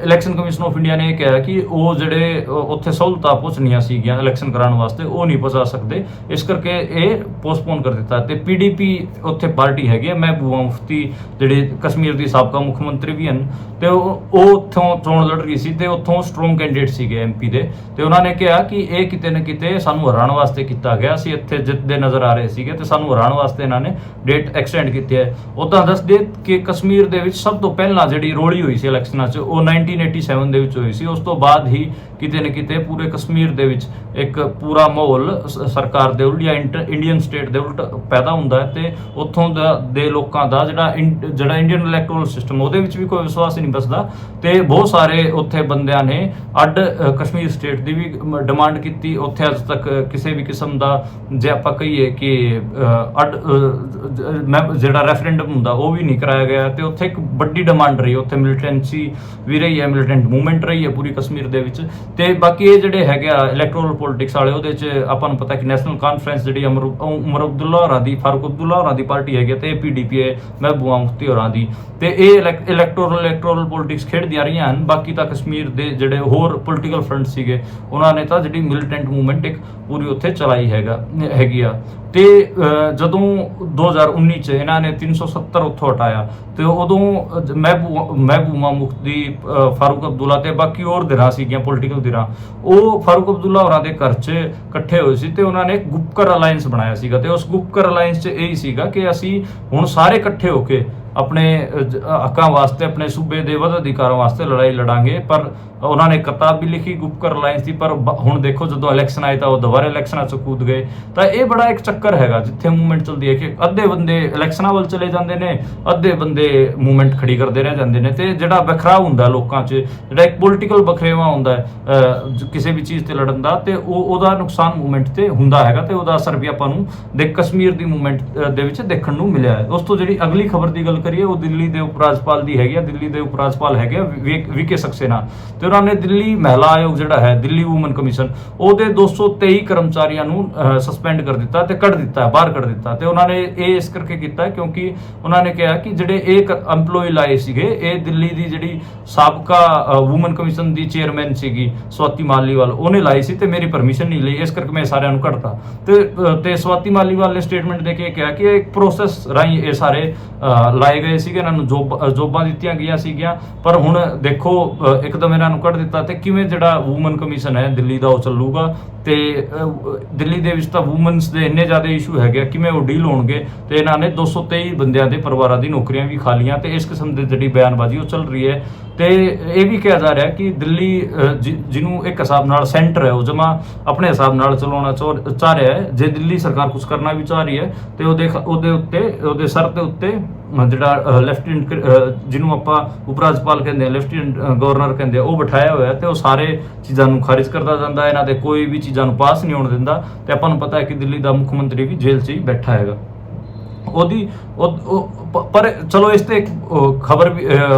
A: ਇਲੈਕਸ਼ਨ ਕਮਿਸ਼ਨ ਆਫ ਇੰਡੀਆ ਨੇ ਇਹ ਕਿਹਾ ਕਿ ਉਹ ਜਿਹੜੇ ਉੱਥੇ ਸਹੂਲਤਾਂ ਪਹੁੰਚਣੀਆਂ ਸੀਗੀਆਂ ਇਲੈਕਸ਼ਨ ਕਰਾਉਣ ਵਾਸਤੇ ਉਹ ਨਹੀਂ ਪਹੁੰਚਾ ਸਕਦੇ, ਇਸ ਕਰਕੇ ਇਹ ਪੋਸਟਪੋਨ ਕਰ ਦਿੱਤਾ। ਤੇ PDP ਉੱਥੇ ਪਾਰਟੀ ਹੈਗੀ ਹੈ, ਮਹਿਬੂਬਾ ਮੁਫਤੀ ਜਿਹੜੇ ਕਸ਼ਮੀਰ ਦੀ ਸਾਬਕਾ ਮੁੱਖ ਮੰਤਰੀ ਵੀ ਹਨ ਤੇ ਉਹ ਉੱਥੋਂ ਚੋਣ ਲੜ ਰਹੀ ਸੀ ਤੇ ਉੱਥੋਂ ਸਟਰੋਂਗ ਕੈਂਡੀਡੇਟ ਸੀਗੇ MP ਦੇ ਤੇ ਉਹਨਾਂ ਨੇ ਕਿਹਾ ਕਿ ਇਹ ਕਿਤੇ ਨਾ ਕਿਤੇ ਸਾਨੂੰ ਹਰਾਉਣ ਵਾਸਤੇ ਕੀਤਾ ਗਿਆ ਸੀ, ਇੱਥੇ ਜਿੱਤਦੇ ਨਜ਼ਰ ਆ ਰਹੇ ਸੀਗੇ ਤੇ ਸਾਨੂੰ ਹਰਾਉਣ ਵਾਸਤੇ ਇਹਨਾਂ ਨੇ ਡੇਟ ਐਕਸਟੈਂਡ ਕੀਤੀ ਹੈ। ਉਦਾਂ ਦੱਸਦੇ ਕਿ ਕਸ਼ਮੀਰ ਦੇ ਵਿੱਚ ਸਭ ਤੋਂ ਪਹਿਲਾਂ ਜਿਹੜੀ ਰੋਲੀ ਹੋਈ ਸੀ ਇਲੈਕਸ਼ਨਾਂ 'ਚ ਉਹ 1987 ਦੇ ਵਿੱਚ ਹੋਈ ਸੀ। ਉਸ ਤੋਂ ਬਾਅਦ ਹੀ ਕਿਤੇ ਨਾ ਕਿਤੇ ਪੂਰੇ ਕਸ਼ਮੀਰ ਦੇ ਵਿੱਚ ਇੱਕ ਪੂਰਾ ਮਾਹੌਲ ਸਰਕਾਰ ਦੇ ਉਲਟ ਜਾਂ ਇੰਡੀਅਨ ਸਟੇਟ ਦੇ ਉਲਟ ਪੈਦਾ ਹੁੰਦਾ ਹੈ ਤੇ ਉੱਥੋਂ ਦੇ ਲੋਕਾਂ ਦਾ ਜਿਹੜਾ ਇੰਡੀਅਨ ਇਲੈਕਟੋਰਲ ਸਿਸਟਮ ਉਹਦੇ ਵਿੱਚ ਵੀ ਕੋਈ ਵਿਸ਼ਵਾਸ ਨਹੀਂ ਬਸਦਾ ਤੇ ਬਹੁਤ ਸਾਰੇ ਉੱਥੇ ਬੰਦਿਆਂ ਨੇ ਅੱਡ ਕਸ਼ਮੀਰ ਸਟੇਟ ਦੀ ਵੀ ਡਿਮਾਂਡ ਕੀਤੀ। ਉੱਥੇ ਅੱਜ ਤੱਕ ਕਿਸੇ ਵੀ ਕਿਸਮ ਦਾ ਜੇ ਆਪਾਂ ਕਹੀਏ ਕਿ ਅੱਡ ਜਿਹੜਾ ਰੈਫਰੈਂਡਮ ਹੁੰਦਾ ਉਹ ਵੀ ਨਹੀਂ ਕਰਾਇਆ ਗਿਆ ਤੇ ਉੱਥੇ ਇੱਕ ਵੱਡੀ ਡਿਮਾਂਡ ਰਹੀ, ਉੱਥੇ ਮਿਲੀਟੈਂਸੀ ਵੀ ਰਹੀ ਹੈ, ਮਿਲੀਟੈਂਟ ਮੂਵਮੈਂਟ ਰਹੀ ਹੈ ਪੂਰੀ ਕਸ਼ਮੀਰ ਦੇ ਵਿੱਚ। ਤੇ ਬਾਕੀ ਇਹ ਜਿਹੜੇ ਹੈਗੇ ਆ ਇਲੈਕਟੋਰਲ ਪੋਲਿਟਿਕਸ ਵਾਲੇ ਉਹਦੇ 'ਚ ਆਪਾਂ ਨੂੰ ਪਤਾ ਕਿ ਨੈਸ਼ਨਲ ਕਾਨਫਰੰਸ ਜਿਹੜੀ ਉਮਰ ਅਬਦੁੱਲਾ ਹੋਰਾਂ ਦੀ, ਫਾਰੂਕ ਅਬਦੁੱਲਾ ਹੋਰਾਂ ਦੀ ਪਾਰਟੀ ਹੈਗੀ ਤੇ PDP ਹੈ ਮਹਿਬੂਬਾ ਮੁਫਤੀ ਹੋਰਾਂ ਦੀ ਤੇ ਇਹ ਇਲੈਕਟੋਰਲ ਪੋਲਿਟਿਕਸ ਖੇਡਦੀਆਂ ਰਹੀਆਂ ਹਨ। ਬਾਕੀ ਤਾਂ ਕਸ਼ਮੀਰ ਦੇ ਜਿਹੜੇ ਹੋਰ ਪੋਲੀਟੀਕਲ ਫਰੰਟ ਸੀਗੇ ਉਹਨਾਂ ਨੇ ਤਾਂ ਜਿਹੜੀ ਮਿਲੀਟੈਂਟ ਮੂਵਮੈਂਟ ਇੱਕ ਪੂਰੀ ਉੱਥੇ ਚਲਾਈ ਹੈਗੀ ਆ ਤੇ ਜਦੋਂ 2019 ਚ ਇਹਨਾਂ ਨੇ 370 ਉੱਥੋਂ ਹਟਾਇਆ ਤੇ ਉਦੋਂ ਮਹਿਬੂਬਾ ਮੁਫਤੀ, ਫਾਰੂਕ ਅਬਦੁੱਲਾ ਤੇ ਬਾਕੀ ਹੋਰ ਧਿਰਾਂ ਸੀਗੀਆਂ ਪੋਲੀਟੀਕਲ ਧਿਰਾਂ, ਉਹ ਫਾਰੂਕ ਅਬਦੁੱਲਾ ਹੋਰਾਂ ਦੇ ਘਰ 'ਚ ਇਕੱਠੇ ਹੋਏ ਸੀ ਤੇ ਉਹਨਾਂ ਨੇ ਗੁਪਕਰ ਅਲਾਇੰਸ ਬਣਾਇਆ ਸੀਗਾ ਤੇ ਉਸ ਗੁਪਕਰ ਅਲਾਇੰਸ 'ਚ ਇਹ ਸੀਗਾ ਕਿ ਅਸੀਂ ਹੁਣ ਸਾਰੇ ਇਕੱਠੇ ਹੋ ਕੇ ਆਪਣੇ ਹੱਕਾਂ ਵਾਸਤੇ, ਆਪਣੇ ਸੂਬੇ ਦੇ ਵੱਧ ਅਧਿਕਾਰਾਂ ਵਾਸਤੇ ਲੜਾਈ ਲੜਾਂਗੇ। ਪਰ ਉਹਨਾਂ ਨੇ ਕਿਤਾਬ ਵੀ ਲਿਖੀ ਗੁਪਕਰ ਅਲਾਇੰਸ ਦੀ, ਪਰ ਹੁਣ ਦੇਖੋ ਜਦੋਂ ਇਲੈਕਸ਼ਨ ਆਏ ਤਾਂ ਉਹ ਦੁਬਾਰਾ ਇਲੈਕਸ਼ਨਾਂ 'ਚ ਕੂਦ ਗਏ। ਤਾਂ ਇਹ ਬੜਾ ਇੱਕ ਚੱਕਰ ਹੈਗਾ ਜਿੱਥੇ ਮੂਵਮੈਂਟ ਚੱਲਦੀ ਹੈ ਕਿ ਅੱਧੇ ਬੰਦੇ ਇਲੈਕਸ਼ਨਾਂ ਵੱਲ ਚਲੇ ਜਾਂਦੇ ਨੇ, ਅੱਧੇ ਬੰਦੇ ਮੂਵਮੈਂਟ ਖੜੀ ਕਰਦੇ ਰਹਿ ਜਾਂਦੇ ਨੇ ਤੇ ਜਿਹੜਾ ਬਖਰਾਅ ਹੁੰਦਾ ਲੋਕਾਂ 'ਚ, ਜਿਹੜਾ ਇੱਕ ਪੋਲੀਟੀਕਲ ਬਖਰੇਵਾ ਹੁੰਦਾ ਕਿਸੇ ਵੀ ਚੀਜ਼ ਤੇ ਲੜਨ ਦਾ, ਤੇ ਉਹਦਾ ਨੁਕਸਾਨ ਮੂਵਮੈਂਟ ਤੇ ਹੁੰਦਾ ਹੈਗਾ ਤੇ ਉਹਦਾ ਅਸਰ ਵੀ ਆਪਾਂ ਨੂੰ ਕਸ਼ਮੀਰ ਦੀ ਮੂਵਮੈਂਟ ਦੇ ਵਿੱਚ ਦੇਖਣ ਨੂੰ ਮਿਲਿਆ ਹੈ। ਉਸ ਤੋਂ ਜਿਹੜੀ ਅਗਲੀ ਖਬਰ ਦੀ ਗੱਲ ਕਰੀਏ ਉਹ ਦਿੱਲੀ ਦੇ ਉਪ ਰਾਜਪਾਲ ਦੀ ਹੈਗੀ ਆ। ਦਿੱਲੀ ਦੇ ਉਪ ਰਾਜਪਾਲ ਹੈਗੇ VK ਸਕਸੇਨਾ ਤੇ ਫਿਰ ਉਹਨਾਂ ਨੇ ਦਿੱਲੀ ਮਹਿਲਾ ਆਯੋਗ ਜਿਹੜਾ ਹੈ, ਦਿੱਲੀ ਵੂਮਨ ਕਮਿਸ਼ਨ, ਉਹਦੇ 223 ਕਰਮਚਾਰੀਆਂ ਨੂੰ ਸਸਪੈਂਡ ਕਰ ਦਿੱਤਾ ਤੇ ਕੱਢ ਦਿੱਤਾ, ਬਾਹਰ ਕੱਢ ਦਿੱਤਾ। ਤੇ ਉਹਨਾਂ ਨੇ ਇਹ ਇਸ ਕਰਕੇ ਕੀਤਾ ਕਿਉਂਕਿ ਉਹਨਾਂ ਨੇ ਕਿਹਾ ਕਿ ਜਿਹੜੇ ਇਹ EMPLOYE ਲਾਏ ਸੀਗੇ, ਇਹ ਦਿੱਲੀ ਦੀ ਜਿਹੜੀ ਸਾਬਕਾ ਵੂਮਨ ਕਮਿਸ਼ਨ ਦੀ ਚੇਅਰਮੈਨ ਸੀਗੀ ਸਵਾਤੀ ਮਾਲੀਵਾਲ, ਉਹਨੇ ਲਾਈ ਸੀ ਤੇ ਮੇਰੀ ਪਰਮਿਸ਼ਨ ਨਹੀਂ ਲਈ, ਇਸ ਕਰਕੇ ਮੈਂ ਸਾਰਿਆਂ ਨੂੰ ਕੱਢਤਾ। ਤੇ ਸਵਾਤੀ ਮਾਲੀਵਾਲ ਨੇ ਸਟੇਟਮੈਂਟ ਦੇ ਕੇ ਕਿਹਾ ਕਿ ਇੱਕ ਪ੍ਰੋਸੈਸ ਰਾਹੀਂ ਇਹ ਸਾਰੇ ਲਾਏ ਗਏ ਸੀਗੇ, ਇਹਨਾਂ ਨੂੰ ਜੋਬਾਂ ਦਿੱਤੀਆਂ ਗਈਆਂ ਸੀਗੀਆਂ, ਪਰ ਹੁਣ ਦੇਖੋ ਇੱਕਦਮ ਇਹਨਾਂ ਨੂੰ ਕੱਢ ਦਿੱਤਾ। ਤੇ ਕਿਵੇਂ ਜਿਹੜਾ ਵੂਮਨ ਕਮਿਸ਼ਨ ਹੈ ਦਿੱਲੀ ਦਾ ਉਹ ਚੱਲੂਗਾ? ਤੇ ਦਿੱਲੀ ਦੇ ਵਿੱਚ ਤਾਂ ਵੂਮਨਸ ਦੇ ਇੰਨੇ ਜ਼ਿਆਦਾ ਇਸ਼ੂ ਹੈਗੇ, ਕਿਵੇਂ ਉਹ ਡੀਲ ਹੋਣਗੇ? ਤੇ ਇਹਨਾਂ ਨੇ 223 ਬੰਦਿਆਂ ਦੇ ਪਰਿਵਾਰਾਂ ਦੀ ਨੌਕਰੀਆਂ ਵੀ ਖਾਲੀਆਂ, ਤੇ ਇਸ ਕਿਸਮ ਦੀ ਜਿਹੜੀ ਬਿਆਨਬਾਜ਼ੀ ਉਹ ਚੱਲ ਰਹੀ ਹੈ। ਤੇ ਇਹ ਵੀ ਕਿਹਾ ਜਾ ਰਿਹਾ ਕਿ ਦਿੱਲੀ ਜਿਹਨੂੰ ਇੱਕ ਹਿਸਾਬ ਨਾਲ ਸੈਂਟਰ ਹੈ, ਉਹ ਜਮਾ ਆਪਣੇ ਹਿਸਾਬ ਨਾਲ ਚਲਾਉਣਾ ਚਾਹ ਰਿਹਾ ਹੈ। ਜੇ ਦਿੱਲੀ ਸਰਕਾਰ ਕੁਝ ਕਰਨਾ ਵੀ ਚਾਹ ਰਹੀ ਹੈ ਤੇ ਉਹਦੇ ਸਰ ਦੇ ਉੱਤੇ ਜਿਹੜਾ ਲੈਫਟੀਨੈਂਟ, ਜਿਹਨੂੰ ਆਪਾਂ ਉਪ ਰਾਜਪਾਲ ਕਹਿੰਦੇ ਆ, ਲੈਫਟੀਨੈਂਟ ਗਵਰਨਰ ਕਹਿੰਦੇ ਆ, ਉਹ ਬਿਠਾਇਆ ਹੋਇਆ ਤੇ ਉਹ ਸਾਰੇ ਚੀਜ਼ਾਂ ਨੂੰ ਖਾਰਿਜ ਕਰਦਾ ਜਾਂਦਾ, ਇਹਨਾਂ ਦੇ ਕੋਈ ਵੀ ਚੀਜ਼ਾਂ ਨੂੰ ਪਾਸ ਨਹੀਂ ਹੋਣ ਦਿੰਦਾ। ਤੇ ਆਪਾਂ ਨੂੰ ਪਤਾ ਹੈ ਕਿ ਦਿੱਲੀ ਦਾ ਮੁੱਖ ਮੰਤਰੀ ਵੀ ਜੇਲ੍ਹ 'ਚ ਹੀ ਬੈਠਾ ਹੈਗਾ। ਪਰ ਚਲੋ ਇਸ ਤੇ ਇੱਕ ਖਬਰ ਵੀ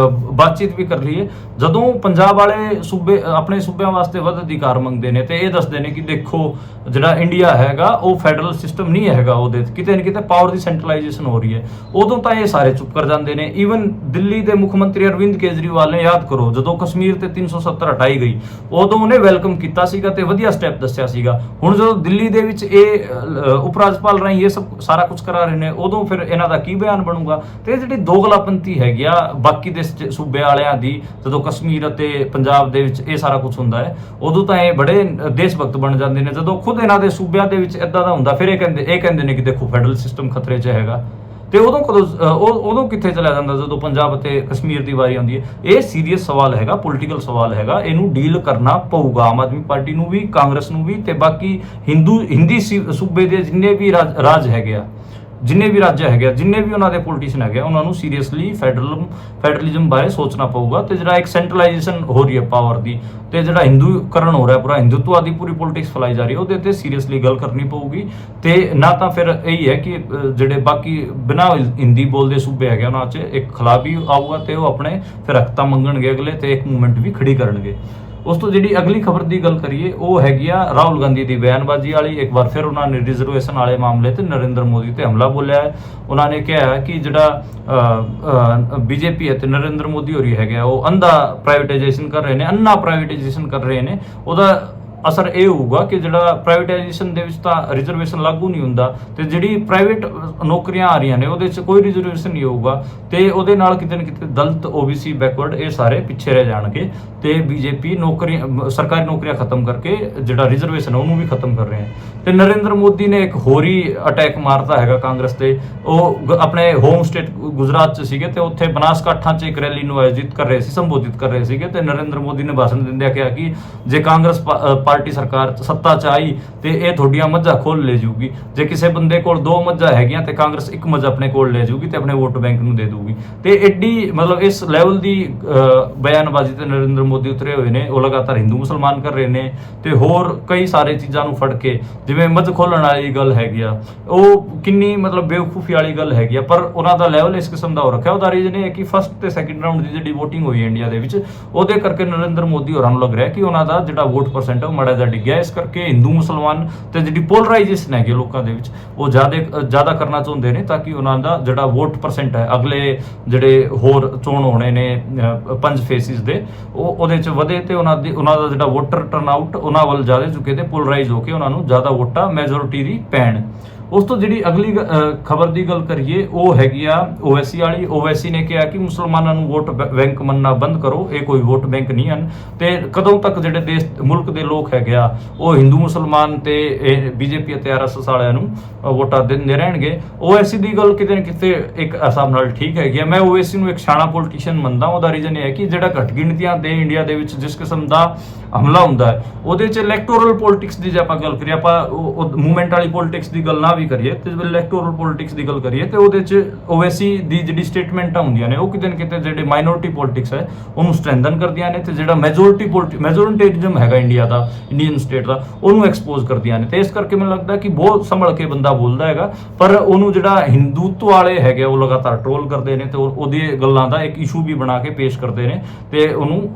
A: ਬਾਤਚੀਤ ਵੀ ਕਰ ਲਈਏ। ਜਦੋਂ ਪੰਜਾਬ ਵਾਲੇ ਸੂਬੇ ਆਪਣੇ ਸੂਬਿਆਂ ਵਾਸਤੇ ਵੱਧ ਅਧਿਕਾਰ ਮੰਗਦੇ ਨੇ ਤੇ ਇਹ ਦੱਸਦੇ ਨੇ ਕਿ ਦੇਖੋ ਜਿਹੜਾ ਇੰਡੀਆ ਹੈਗਾ ਉਹ ਫੈਡਰਲ ਸਿਸਟਮ ਨਹੀਂ ਹੈਗਾ, ਉਹਦੇ ਕਿਤੇ ਨਾ ਕਿਤੇ ਪਾਵਰ ਦੀ ਸੈਂਟਰਲਾਈਜੇਸ਼ਨ ਹੋ ਰਹੀ ਹੈ, ਉਦੋਂ ਤਾਂ ਇਹ ਸਾਰੇ ਚੁੱਪ ਕਰ ਜਾਂਦੇ ਨੇ। ਈਵਨ ਦਿੱਲੀ ਦੇ ਮੁੱਖ ਮੰਤਰੀ ਅਰਵਿੰਦ ਕੇਜਰੀਵਾਲ ਨੇ, ਯਾਦ ਕਰੋ, ਜਦੋਂ ਕਸ਼ਮੀਰ ਤੇ 370 ਹਟਾਈ ਗਈ ਉਦੋਂ ਉਹਨੇ ਵੈਲਕਮ ਕੀਤਾ ਸੀਗਾ ਤੇ ਵਧੀਆ ਸਟੈਪ ਦੱਸਿਆ ਸੀਗਾ। ਹੁਣ ਜਦੋਂ ਦਿੱਲੀ ਦੇ ਵਿੱਚ ਇਹ ਉਪ ਰਾਜਪਾਲ ਰਾਹੀਂ ਇਹ ਸਭ ਸਾਰਾ ਕੁਝ ਕਰਾ ਰਹੇ ਨੇ, ਉਦੋਂ ਫਿਰ ਇਹਨਾਂ ਦਾ ਕੀ ਬਿਆਨ ਬਣੂਗਾ? ਤੇ ਜਿਹੜੀ ਦੋਗਲਾਪੰਥੀ ਹੈਗੀ ਆ ਬਾਕੀ ਦੇ ਸੂਬੇ ਵਾਲਿਆਂ ਦੀ, ਜਦੋਂ ਕਸ਼ਮੀਰ ਅਤੇ ਪੰਜਾਬ ਦੇ ਵਿੱਚ ਇਹ ਸਾਰਾ ਕੁਝ ਹੁੰਦਾ ਹੈ, ਉਦੋਂ ਤਾਂ ਇਹ ਬੜੇ ਦੇਸ਼ ਭਗਤ ਬਣ ਜਾਂਦੇ ਨੇ। ਜਦੋਂ ਖੁਦ ਇਹਨਾਂ ਦੇ ਸੂਬਿਆਂ ਦੇ ਵਿੱਚ ਇਦਾਂ ਦਾ ਹੁੰਦਾ, ਫਿਰ ਇਹ ਕਹਿੰਦੇ ਨੇ ਕਿ ਦੇਖੋ ਫੈਡਰਲ ਸਿਸਟਮ ਖਤਰੇ 'ਚ ਹੈਗਾ। ਤੇ ਉਦੋਂ ਕਿੱਥੇ ਚਲਾ ਜਾਂਦਾ ਜਦੋਂ ਪੰਜਾਬ ਅਤੇ ਕਸ਼ਮੀਰ ਦੀ ਵਾਰੀ ਆਉਂਦੀ ਹੈ? ਇਹ ਸੀਰੀਅਸ ਸਵਾਲ ਹੈਗਾ, ਪੋਲੀਟੀਕਲ ਸਵਾਲ ਹੈਗਾ, ਇਹਨੂੰ ਡੀਲ ਕਰਨਾ ਪਊਗਾ ਆਮ ਆਦਮੀ ਪਾਰਟੀ ਨੂੰ ਵੀ, ਕਾਂਗਰਸ ਨੂੰ ਵੀ, ਤੇ ਬਾਕੀ ਹਿੰਦੀ ਸੂਬੇ ਦੇ ਜਿੰਨੇ ਵੀ ਰਾਜ ਹੈਗੇ ਆ, ਜਿੰਨੇ ਵੀ ਰਾਜ ਹੈਗੇ ਆ, ਜਿੰਨੇ ਵੀ ਉਹਨਾਂ ਦੇ ਪੋਲੀਟੀਸ਼ੀਅਨ ਹੈਗੇ ਆ, ਉਹਨਾਂ ਨੂੰ ਸੀਰੀਅਸਲੀ ਫੈਡਰਲਿਜ਼ਮ ਬਾਰੇ ਸੋਚਣਾ ਪਊਗਾ। ਤੇ ਜਿਹੜਾ ਇੱਕ ਸੈਂਟਰਲਾਈਜੇਸ਼ਨ ਹੋ ਰਹੀ ਹੈ ਪਾਵਰ ਦੀ, ਤੇ ਜਿਹੜਾ ਹਿੰਦੂਕਰਨ ਹੋ ਰਿਹਾ, ਪੂਰਾ ਹਿੰਦੂਤਵਾ ਦੀ ਪੂਰੀ ਪੋਲਿਟਿਕਸ ਫੈਲਾਈ ਜਾ ਰਹੀ ਹੈ, ਉਹਦੇ ਤੇ ਸੀਰੀਅਸਲੀ ਗੱਲ ਕਰਨੀ ਪਊਗੀ। ਤੇ ਨਾ ਤਾਂ ਫਿਰ ਇਹੀ ਹੈ ਕਿ ਜਿਹੜੇ ਬਾਕੀ ਬਿਨਾਂ ਹਿੰਦੀ ਬੋਲਦੇ ਸੂਬੇ ਹੈਗੇ ਉਹਨਾਂ 'ਚ ਇੱਕ ਖਿਲਾਫ ਵੀ ਆਊਗਾ ਤੇ ਉਹ ਆਪਣੇ ਫਿਰ ਹੱਕਾਂ ਮੰਗਣਗੇ ਅਗਲੇ, ਤੇ ਇੱਕ ਮੂਵਮੈਂਟ ਵੀ ਖੜੀ ਕਰਨਗੇ। ਉਸ ਤੋਂ ਜਿਹੜੀ ਅਗਲੀ ਖਬਰ ਦੀ ਗੱਲ ਕਰੀਏ, ਉਹ ਹੈਗੀ ਆ ਰਾਹੁਲ ਗਾਂਧੀ ਦੀ ਬਿਆਨਬਾਜ਼ੀ ਵਾਲੀ। ਇੱਕ ਵਾਰ ਫਿਰ ਉਹਨਾਂ ਨੇ ਰਿਜ਼ਰਵੇਸ਼ਨ ਵਾਲੇ ਮਾਮਲੇ ਤੇ ਨਰਿੰਦਰ ਮੋਦੀ ਤੇ ਹਮਲਾ ਬੋਲਿਆ ਹੈ। ਉਹਨਾਂ ਨੇ ਕਿਹਾ ਕਿ ਜਿਹੜਾ ਬੀਜੇਪੀ ਹੈ ਤੇ ਨਰਿੰਦਰ ਮੋਦੀ ਹੋਰੀ ਹੈਗੇ ਆ, ਉਹ ਅੰਨਾ ਪ੍ਰਾਈਵੇਟਾਈਜੇਸ਼ਨ ਕਰ ਰਹੇ ਨੇ। ਉਹਦਾ ਅਸਰ ਇਹ ਹੋਊਗਾ ਕਿ ਜਿਹੜਾ ਪ੍ਰਾਈਵੇਟਾਈਜੇਸ਼ਨ ਦੇ ਵਿੱਚ ਤਾਂ ਰਿਜ਼ਰਵੇਸ਼ਨ ਲਾਗੂ ਨਹੀਂ ਹੁੰਦਾ, ਤੇ ਜਿਹੜੀ ਪ੍ਰਾਈਵੇਟ ਨੌਕਰੀਆਂ ਆ ਰਹੀਆਂ ਨੇ ਉਹਦੇ 'ਚ ਕੋਈ ਰਿਜ਼ਰਵੇਸ਼ਨ ਨਹੀਂ ਹੋਊਗਾ, ਤੇ ਉਹਦੇ ਨਾਲ ਕਿਤੇ ਨਾ ਕਿਤੇ ਦਲਿਤ, OBC, ਬੈਕਵਰਡ, ਇਹ ਸਾਰੇ ਪਿੱਛੇ ਰਹਿ ਜਾਣਗੇ। ਤੇ ਬੀਜੇਪੀ ਸਰਕਾਰੀ ਨੌਕਰੀਆਂ ਖਤਮ ਕਰਕੇ ਜਿਹੜਾ ਰਿਜ਼ਰਵੇਸ਼ਨ ਉਹਨੂੰ ਵੀ ਖਤਮ ਕਰ ਰਹੇ ਹੈ। ਤੇ ਨਰਿੰਦਰ ਮੋਦੀ ਨੇ ਇੱਕ ਹੋਰ ਹੀ ਅਟੈਕ ਮਾਰਤਾ ਹੈਗਾ ਕਾਂਗਰਸ ਤੇ। ਉਹ ਆਪਣੇ ਹੋਮ ਸਟੇਟ ਗੁਜਰਾਤ 'ਚ ਸੀਗੇ ਤੇ ਉੱਥੇ ਬਨਾਸਕਾਠਾ 'ਚ ਇੱਕ ਰੈਲੀ ਨੂੰ ਸੰਬੋਧਿਤ ਕਰ ਰਹੇ ਸੀਗੇ। ਤੇ ਨਰਿੰਦਰ ਮੋਦੀ ਨੇ ਭਾਸ਼ਣ ਦਿੰਦਿਆਂ ਕਿਹਾ ਕਿ ਜੇ ਕਾਂਗਰਸ ਪਾਰਟੀ ਸਰਕਾਰ ਸੱਤਾ 'ਚ ਆਈ ਤੇ ਇਹ ਤੁਹਾਡੀਆਂ ਮੱਝਾਂ ਖੋਲ ਲੈ ਜਾਊਗੀ। ਜੇ ਕਿਸੇ ਬੰਦੇ ਕੋਲ 2 ਮੱਝਾਂ ਹੈਗੀਆਂ ਤੇ ਕਾਂਗਰਸ 1 ਮੱਝ ਆਪਣੇ ਕੋਲ ਲੈ ਜਾਊਗੀ ਤੇ ਆਪਣੇ ਵੋਟ ਬੈਂਕ ਨੂੰ ਦੇ ਦਊਗੀ। ਤੇ ਐਡੀ ਮਤਲਬ ਇਸ ਲੈਵਲ ਦੀ ਬਿਆਨਬਾਜ਼ੀ ਤੇ ਨਰਿੰਦਰ ਮੋਦੀ ਉਤਰੇ ਹੋਏ ਨੇ। ਉਹ ਲਗਾਤਾਰ ਹਿੰਦੂ ਮੁਸਲਮਾਨ ਕਰ ਰਹੇ ਨੇ ਤੇ ਹੋਰ ਕਈ ਸਾਰੇ ਚੀਜ਼ਾਂ ਨੂੰ ਫੜ ਕੇ, ਜਿਵੇਂ ਮੱਝ ਖੋਲਣ ਵਾਲੀ ਗੱਲ ਹੈਗੀ ਆ, ਉਹ ਕਿੰਨੀ ਮਤਲਬ ਬੇਵਕੂਫੀ ਵਾਲੀ ਗੱਲ ਹੈਗੀ ਆ, ਪਰ ਉਹਨਾਂ ਦਾ ਲੈਵਲ ਇਸ ਕਿਸਮ ਦਾ ਹੋ ਰੱਖਿਆ। ਉਹਦਾ ਰੀਜ਼ਨ ਇਹ ਹੈ ਕਿ ਫਸਟ ਤੇ ਸੈਕਿੰਡ ਰਾਊਂਡ ਦੀ ਜਿਹੜੀ ਵੋਟਿੰਗ ਹੋਈ ਇੰਡੀਆ ਦੇ ਵਿੱਚ, ਉਹਦੇ ਕਰਕੇ ਨਰਿੰਦਰ ਮੋਦੀ ਹੋਰਾਂ ਨੂੰ ਲੱਗ ਰਿਹਾ ਕਿ ਉਹਨਾਂ ਦਾ ਜਿਹੜਾ ਵੋਟ ਪਰਸੈਂਟ ਹੈ ਉਹ ਮਾੜਾ ਜਿਹਾ ਡਿੱਗਿਆ। ਇਸ ਕਰਕੇ ਹਿੰਦੂ ਮੁਸਲਮਾਨ ਤੇ ਜਿਹੜੀ ਪੋਲਰਾਈਜੇਸ਼ਨ ਹੈਗੀ ਲੋਕਾਂ ਦੇ ਵਿੱਚ, ਉਹ ਜ਼ਿਆਦਾ ਕਰਨਾ ਚਾਹੁੰਦੇ ਨੇ ਤਾਂ ਕਿ ਉਹਨਾਂ ਦਾ ਜਿਹੜਾ ਵੋਟ ਪਰਸੈਂਟ ਹੈ ਅਗਲੇ ਜਿਹੜੇ ਹੋਰ ਚੋਣ ਹੋਣੇ ਨੇ 5 ਫੇਸਿਸ ਦੇ, ਉਹਦੇ 'ਚ ਵਧੇ ਤੇ ਉਹਨਾਂ ਦਾ ਜਿਹੜਾ ਵੋਟਰ ਟਰਨਆਊਟ ਉਹਨਾਂ ਵੱਲ ਜ਼ਿਆਦਾ ਝੁਕੇ ਤੇ ਪੋਲਰਾਈਜ਼ ਹੋ ਕੇ ਉਹਨਾਂ ਨੂੰ ਜ਼ਿਆਦਾ ਵੋਟਾਂ ਮੈਜੋਰਿਟੀ ਦੀ ਪੈਣ। ਉਸ ਤੋਂ ਜਿਹੜੀ ਅਗਲੀ ਖਬਰ ਦੀ ਗੱਲ ਕਰੀਏ, ਉਹ ਹੈਗੀ ਆ OWC ਵਾਲੀ। OWC ਨੇ ਕਿਹਾ ਕਿ ਮੁਸਲਮਾਨਾਂ ਨੂੰ ਵੋਟ ਬੈਂਕ ਮੰਨਣਾ ਬੰਦ ਕਰੋ, ਇਹ ਕੋਈ ਵੋਟ ਬੈਂਕ ਨਹੀਂ ਹਨ। ਤੇ ਕਦੋਂ ਤੱਕ ਜਿਹੜੇ ਮੁਲਕ ਦੇ ਲੋਕ ਹੈਗੇ ਆ ਉਹ ਹਿੰਦੂ ਮੁਸਲਮਾਨ ਤੇ BJP ਅਤੇ RSS ਵਾਲਿਆਂ ਨੂੰ ਵੋਟਾਂ ਦਿੰਦੇ ਰਹਿਣਗੇ। OWC ਦੀ ਗੱਲ ਕਿਤੇ ਨਾ ਕਿਤੇ ਇੱਕ ਹਿਸਾਬ ਨਾਲ ਠੀਕ ਹੈਗੀ ਆ। ਮੈਂ OWC ਨੂੰ ਇੱਕ ਸਿਆਣਾ ਪੋਲੀਟੀਸ਼ੀਅਨ ਮੰਨਦਾ। ਉਹਦਾ ਰੀਜ਼ਨ ਇਹ ਹੈ ਕਿ ਜਿਹੜਾ ਘੱਟ ਗਿਣਤੀਆਂ ਦੇ ਇੰਡੀਆ ਦੇ ਵਿੱਚ ਜਿਸ ਕਿਸਮ ਦਾ ਹਮਲਾ ਹੁੰਦਾ ਹੈ, ਉਹਦੇ 'ਚ ਇਲੈਕਟੋਰਲ ਪੋਲਿਟਿਕਸ ਦੀ ਜੇ ਆਪਾਂ ਗੱਲ ਕਰੀਏ, ਆਪਾਂ ਮੂਵਮੈਂਟ ਵਾਲੀ ਪੋਲਿਟਿਕਸ ਦੀ ਗੱਲ ਨਾ ਵੀ ਕਰੀਏ ਤੇ ਇਲੈਕਟੋਰਲ ਪੋਲਿਟਿਕਸ ਦੀ ਗੱਲ ਕਰੀਏ ਤੇ ਉਹਦੇ 'ਚ ਓਵੈਸੀ ਦੀ ਜਿਹੜੀ ਸਟੇਟਮੈਂਟਾਂ ਹੁੰਦੀਆਂ ਨੇ ਉਹ ਕਿਤੇ ਨਾ ਕਿਤੇ ਜਿਹੜੇ ਮਾਈਨੋਰਿਟੀ ਪੋਲਿਟਿਕਸ ਹੈ ਉਹਨੂੰ ਸਟਰੈਂਥਨ ਕਰਦੀਆਂ ਨੇ ਤੇ ਜਿਹੜਾ ਮੈਜੋਰਿਟੇਰਿਜ਼ਮ ਹੈਗਾ ਇੰਡੀਅਨ ਸਟੇਟ ਦਾ ਉਹਨੂੰ ਐਕਸਪੋਜ਼ ਕਰਦੀਆਂ ਨੇ। ਤੇ ਇਸ ਕਰਕੇ ਮੈਨੂੰ ਲੱਗਦਾ ਕਿ ਬਹੁਤ ਸੰਭਲ ਕੇ ਬੰਦਾ ਬੋਲਦਾ ਹੈਗਾ, ਪਰ ਉਹਨੂੰ ਜਿਹੜਾ ਹਿੰਦੂਤਵ ਵਾਲੇ ਹੈਗੇ ਉਹ ਲਗਾਤਾਰ ਟ੍ਰੋਲ ਕਰਦੇ ਨੇ ਤੇ ਉਹਦੀ ਗੱਲਾਂ ਦਾ ਇੱਕ ਇਸ਼ੂ ਵੀ ਬਣਾ ਕੇ ਪੇਸ਼ ਕਰਦੇ ਨੇ ਤੇ ਉਹਨੂੰ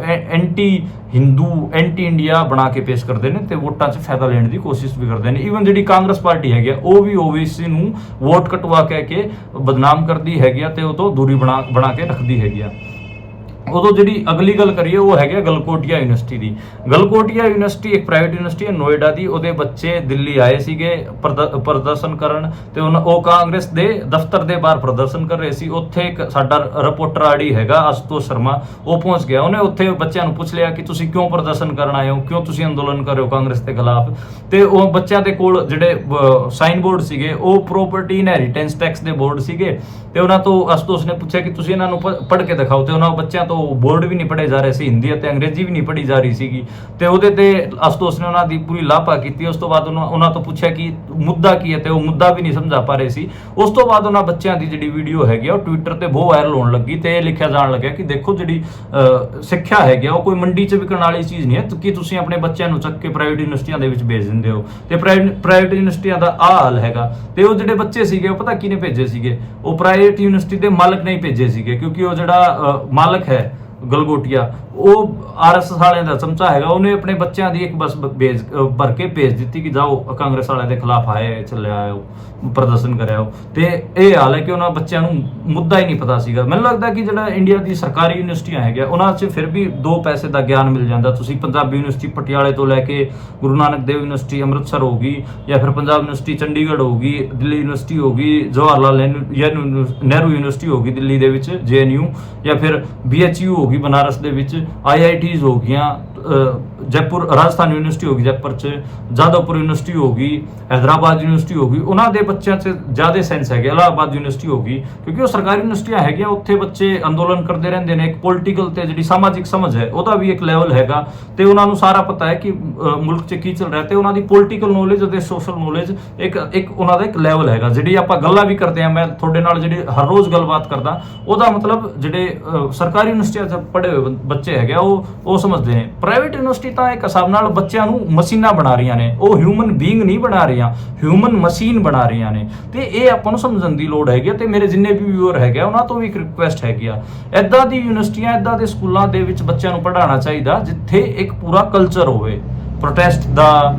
A: ਐਂਟੀ ਹਿੰਦੂ ਐਂਟੀ ਇੰਡੀਆ ਬਣਾ ਕੇ ਪੇਸ਼ ਕਰਦੇ ਨੇ ਤੇ ਵੋਟਾਂ 'ਚ ਫਾਇਦਾ ਲੈਣ ਦੀ ਕੋਸ਼ਿਸ਼ ਵੀ ਕਰਦੇ ਨੇ। ਈਵਨ ਜਿਹੜੀ ਕਾਂਗਰਸ ਪਾਰਟੀ ਹੈਗੀ ਉਹ ਵੀ ਓਵੀਸੀ ਨੂੰ ਵੋਟ ਕਟਵਾ ਕੇ ਬਦਨਾਮ ਕਰਦੀ ਹੈਗੀ ਤੇ ਉਹ ਤੋਂ ਦੂਰੀ ਬਣਾ ਕੇ ਰੱਖਦੀ ਹੈਗੀ। ਉਦੋਂ ਜਿਹੜੀ ਅਗਲੀ ਗੱਲ ਕਰੀਏ ਉਹ ਹੈਗਾ ਗਲਕੋਟੀਆ ਯੂਨੀਵਰਸਿਟੀ ਦੀ। ਗਲਕੋਟੀਆ ਯੂਨੀਵਰਸਿਟੀ ਇੱਕ ਪ੍ਰਾਈਵੇਟ ਯੂਨੀਵਰਸਿਟੀ ਹੈ ਨੋਇਡਾ ਦੀ। ਉਹਦੇ ਬੱਚੇ ਦਿੱਲੀ ਆਏ ਸੀਗੇ ਪ੍ਰਦਰਸ਼ਨ ਕਰਨ ਤੇ ਉਹ ਕਾਂਗਰਸ ਦੇ ਦਫ਼ਤਰ ਦੇ ਬਾਹਰ ਪ੍ਰਦਰਸ਼ਨ ਕਰ ਰਹੇ ਸੀ। ਉੱਥੇ ਇੱਕ ਸਾਡਾ ਰਿਪੋਰਟਰ ਆੜੀ ਹੈਗਾ ਅਸ਼ਤੋਸ਼ ਸ਼ਰਮਾ, ਉਹ ਪਹੁੰਚ ਗਿਆ। ਉਹਨੇ ਉੱਥੇ ਬੱਚਿਆਂ ਨੂੰ ਪੁੱਛ ਲਿਆ ਕਿ ਤੁਸੀਂ ਕਿਉਂ ਪ੍ਰਦਰਸ਼ਨ ਕਰਨ ਆਏ ਹੋ, ਕਿਉਂ ਤੁਸੀਂ ਅੰਦੋਲਨ ਕਰ ਰਹੇ ਹੋ ਕਾਂਗਰਸ ਦੇ ਖਿਲਾਫ। ਤੇ ਉਹ ਬੱਚਿਆਂ ਦੇ ਕੋਲ ਜਿਹੜੇ ਸਾਈਨ ਬੋਰਡ ਸੀਗੇ ਉਹ ਪ੍ਰੋਪਰਟੀ ਇਨਹੈਰੀਟੈਂਸ ਟੈਕਸ ਦੇ ਬੋਰਡ ਸੀਗੇ ਤੇ ਉਹਨਾਂ ਤੋਂ ਅਸ਼ਤੋਸ਼ ਨੇ ਪੁੱਛਿਆ ਕਿ ਤੁਸੀਂ ਇਹਨਾਂ ਨੂੰ ਪੜ੍ਹ ਕੇ ਦਿਖਾਓ ਤੇ ਉਹਨਾਂ ਬੱਚਿਆਂ ਤੋਂ ਬੋਰਡ ਵੀ ਨਹੀਂ ਪੜ੍ਹੇ ਜਾ ਰਹੇ ਸੀ, ਹਿੰਦੀ ਅਤੇ ਅੰਗਰੇਜ਼ੀ ਵੀ ਨਹੀਂ ਪੜ੍ਹੀ ਜਾ ਰਹੀ ਸੀਗੀ ਤੇ ਉਹਦੇ ਤੇ ਅਸ਼ਤੋਸ਼ ਨੇ ਉਹਨਾਂ ਦੀ ਪੂਰੀ ਲਾਪਾ ਕੀਤੀ। ਉਸ ਤੋਂ ਬਾਅਦ ਉਹਨਾਂ ਤੋਂ ਪੁੱਛਿਆ ਕਿ ਮੁੱਦਾ ਕੀ ਹੈ ਤੇ ਉਹ ਮੁੱਦਾ ਵੀ ਨਹੀਂ ਸਮਝਾ ਪਾ ਰਹੇ ਸੀ। ਉਸ ਤੋਂ ਬਾਅਦ ਉਹਨਾਂ ਬੱਚਿਆਂ ਦੀ ਜਿਹੜੀ ਵੀਡੀਓ ਹੈਗੀ ਉਹ ਟਵਿੱਟਰ ਤੇ ਬਹੁਤ ਵਾਇਰਲ ਹੋਣ ਲੱਗੀ ਤੇ ਇਹ ਲਿਖਿਆ ਜਾਣ ਲੱਗਿਆ ਕਿ ਦੇਖੋ ਜਿਹੜੀ ਸਿੱਖਿਆ ਹੈਗੀ ਉਹ ਕੋਈ ਮੰਡੀ 'ਚ ਵਿਕਣ ਵਾਲੀ ਚੀਜ਼ ਨਹੀਂ ਹੈ ਕਿ ਤੁਸੀਂ ਆਪਣੇ ਬੱਚਿਆਂ ਨੂੰ ਚੱਕ ਕੇ ਪ੍ਰਾਈਵੇਟ ਯੂਨੀਵਰਸਿਟੀਆਂ ਦੇ ਵਿੱਚ ਭੇਜ ਦਿੰਦੇ ਹੋ ਤੇ ਪ੍ਰਾਈਵੇਟ ਯੂਨੀਵਰਸਿਟੀਆਂ ਦਾ ਆਹ ਹਾਲ ਹੈਗਾ। ਤੇ ਉਹ ਜਿਹੜੇ ਬੱਚੇ ਸੀਗੇ ਉਹ ਪਤਾ ਕਿਹਨੇ ਭੇਜੇ ਸੀਗੇ, ਉਹ ਪ੍ਰਾਈਵੇਟ ਯੂਨੀਵਰਸਿਟੀ ਦੇ ਮਾਲਕ ਨੇ ਭੇਜੇ ਸੀਗੇ, ਕਿਉਂਕਿ ਉਹ ਜਿਹੜਾ ਮਾਲਕ ਹੈ ਗਲਗੋਟੀਆ ਉਹ ਆਰਐਸਐਸ ਵਾਲਿਆਂ ਦਾ ਚਮਚਾ ਹੈਗਾ। ਉਹਨੇ ਆਪਣੇ ਬੱਚਿਆਂ ਦੀ ਇੱਕ ਬੱਸ ਭਰ ਕੇ ਭੇਜ ਦਿੱਤੀ ਕਿ ਜਾਓ ਕਾਂਗਰਸ ਵਾਲਿਆਂ ਦੇ ਖਿਲਾਫ ਆਏ ਚੱਲਿਆ ਆਇਓ ਪ੍ਰਦਰਸ਼ਨ ਕਰਿਆ। ਤੇ ਇਹ ਹਾਲ ਹੈ ਕਿ ਉਹਨਾਂ ਬੱਚਿਆਂ ਨੂੰ ਮੁੱਦਾ ਹੀ ਨਹੀਂ ਪਤਾ ਸੀਗਾ। ਮੈਨੂੰ ਲੱਗਦਾ ਕਿ ਜਿਹੜਾ ਇੰਡੀਆ ਦੀ ਸਰਕਾਰੀ ਯੂਨੀਵਰਸਿਟੀਆਂ ਹੈਗੀਆਂ ਉਹਨਾਂ 'ਚ ਫਿਰ ਵੀ ਦੋ ਪੈਸੇ ਦਾ ਗਿਆਨ ਮਿਲ ਜਾਂਦਾ। ਤੁਸੀਂ ਪੰਜਾਬੀ ਯੂਨੀਵਰਸਿਟੀ ਪਟਿਆਲੇ ਤੋਂ ਲੈ ਕੇ ਗੁਰੂ ਨਾਨਕ ਦੇਵ ਯੂਨੀਵਰਸਿਟੀ ਅੰਮ੍ਰਿਤਸਰ ਹੋਗੀ, ਜਾਂ ਫਿਰ ਪੰਜਾਬ ਯੂਨੀਵਰਸਿਟੀ ਚੰਡੀਗੜ੍ਹ ਹੋਗੀ, ਦਿੱਲੀ ਯੂਨੀਵਰਸਿਟੀ ਹੋਗੀ, ਜਵਾਹਰ ਲਾਲ ਨਹਿਰੂ ਯੂਨੀਵਰਸਿਟੀ ਹੋਗੀ ਦਿੱਲੀ ਦੇ ਵਿੱਚ JNU, ਜਾਂ ਫਿਰ BHU ਹੋਗੀ ਬਨਾਰਸ ਦੇ ਵਿੱਚ, IITs ਹੋ ਗਈਆਂ, ਜੈਪੁਰ ਰਾਜਸਥਾਨ ਯੂਨੀਵਰਸਿਟੀ ਹੋਗੀ ਜੈਪੁਰ 'ਚ, ਜਾਦਵਪੁਰ ਯੂਨੀਵਰਸਿਟੀ ਹੋਗੀ, ਹੈਦਰਾਬਾਦ ਯੂਨੀਵਰਸਿਟੀ ਹੋਗੀ। ਉਹਨਾਂ ਦੇ ਬੱਚਿਆਂ 'ਚ ਜ਼ਿਆਦਾ ਸੈਂਸ ਹੈਗੇ। ਇਲਾਹਾਬਾਦ ਯੂਨੀਵਰਸਿਟੀ ਹੋਗੀ ਕਿਉਂਕਿ ਉਹ ਸਰਕਾਰੀ ਯੂਨੀਵਰਸਿਟੀਆਂ ਹੈਗੀਆਂ, ਉੱਥੇ ਬੱਚੇ ਅੰਦੋਲਨ ਕਰਦੇ ਰਹਿੰਦੇ ਨੇ। ਇੱਕ ਪੋਲੀਟੀਕਲ ਤੇ ਜਿਹੜੀ ਸਮਾਜਿਕ ਸਮਝ ਹੈ ਉਹਦਾ ਵੀ ਇੱਕ ਲੈਵਲ ਹੈਗਾ ਤੇ ਉਹਨਾਂ ਨੂੰ ਸਾਰਾ ਪਤਾ ਹੈ ਕਿ ਮੁਲਕ 'ਚ ਕੀ ਚੱਲ ਰਿਹਾ ਤੇ ਉਹਨਾਂ ਦੀ ਪੋਲੀਟੀਕਲ ਨੌਲੇਜ ਅਤੇ ਸੋਸ਼ਲ ਨੌਲੇਜ ਇੱਕ ਉਹਨਾਂ ਦਾ ਇੱਕ ਲੈਵਲ ਹੈਗਾ। ਜਿਹੜੀ ਆਪਾਂ ਗੱਲਾਂ ਵੀ ਕਰਦੇ ਆ, ਮੈਂ ਤੁਹਾਡੇ ਨਾਲ ਜਿਹੜੀ ਹਰ ਰੋਜ਼ ਗੱਲਬਾਤ ਕਰਦਾ, ਉਹਦਾ ਮਤਲਬ ਜਿਹੜੇ ਸਰਕਾਰੀ ਯੂਨੀਵਰਸਿਟੀਆਂ 'ਚ ਪੜ੍ਹੇ ਹੋਏ ਬੱਚੇ ਹੈਗੇ ਉਹ ਸਮਝਦੇ ਨੇ। ਪ੍ਰਾਈਵੇਟ ਯੂਨੀਵਰਸਿਟੀ ਤਾਂ ਇੱਕ ਹਿਸਾਬ ਨਾਲ ਬੱਚਿਆਂ ਨੂੰ ਮਸ਼ੀਨਾਂ ਬਣਾ ਰਹੀਆਂ ਨੇ, ਉਹ ਹਿਊਮਨ ਬੀਇੰਗ ਨਹੀਂ ਬਣਾ ਰਹੀਆਂ, ਹਿਊਮਨ ਮਸ਼ੀਨ ਬਣਾ ਰਹੀਆਂ ਨੇ ਤੇ ਇਹ ਆਪਾਂ ਨੂੰ ਸਮਝਣ ਦੀ ਲੋੜ ਹੈਗੀ। ਤੇ ਮੇਰੇ ਜਿੰਨੇ ਵੀ ਵਿਊਅਰ ਹੈਗੇ ਉਹਨਾਂ ਤੋਂ ਵੀ ਇੱਕ ਰਿਕੁਐਸਟ ਹੈਗੀ ਆ, ਇੱਦਾਂ ਦੀ ਯੂਨੀਵਰਸਿਟੀਆਂ ਇੱਦਾਂ ਦੇ ਸਕੂਲਾਂ ਦੇ ਵਿੱਚ ਬੱਚਿਆਂ ਨੂੰ ਪੜ੍ਹਾਉਣਾ ਚਾਹੀਦਾ ਜਿੱਥੇ ਇੱਕ ਪੂਰਾ ਕਲਚਰ ਹੋਵੇ ਪ੍ਰੋਟੈਸਟ ਦਾ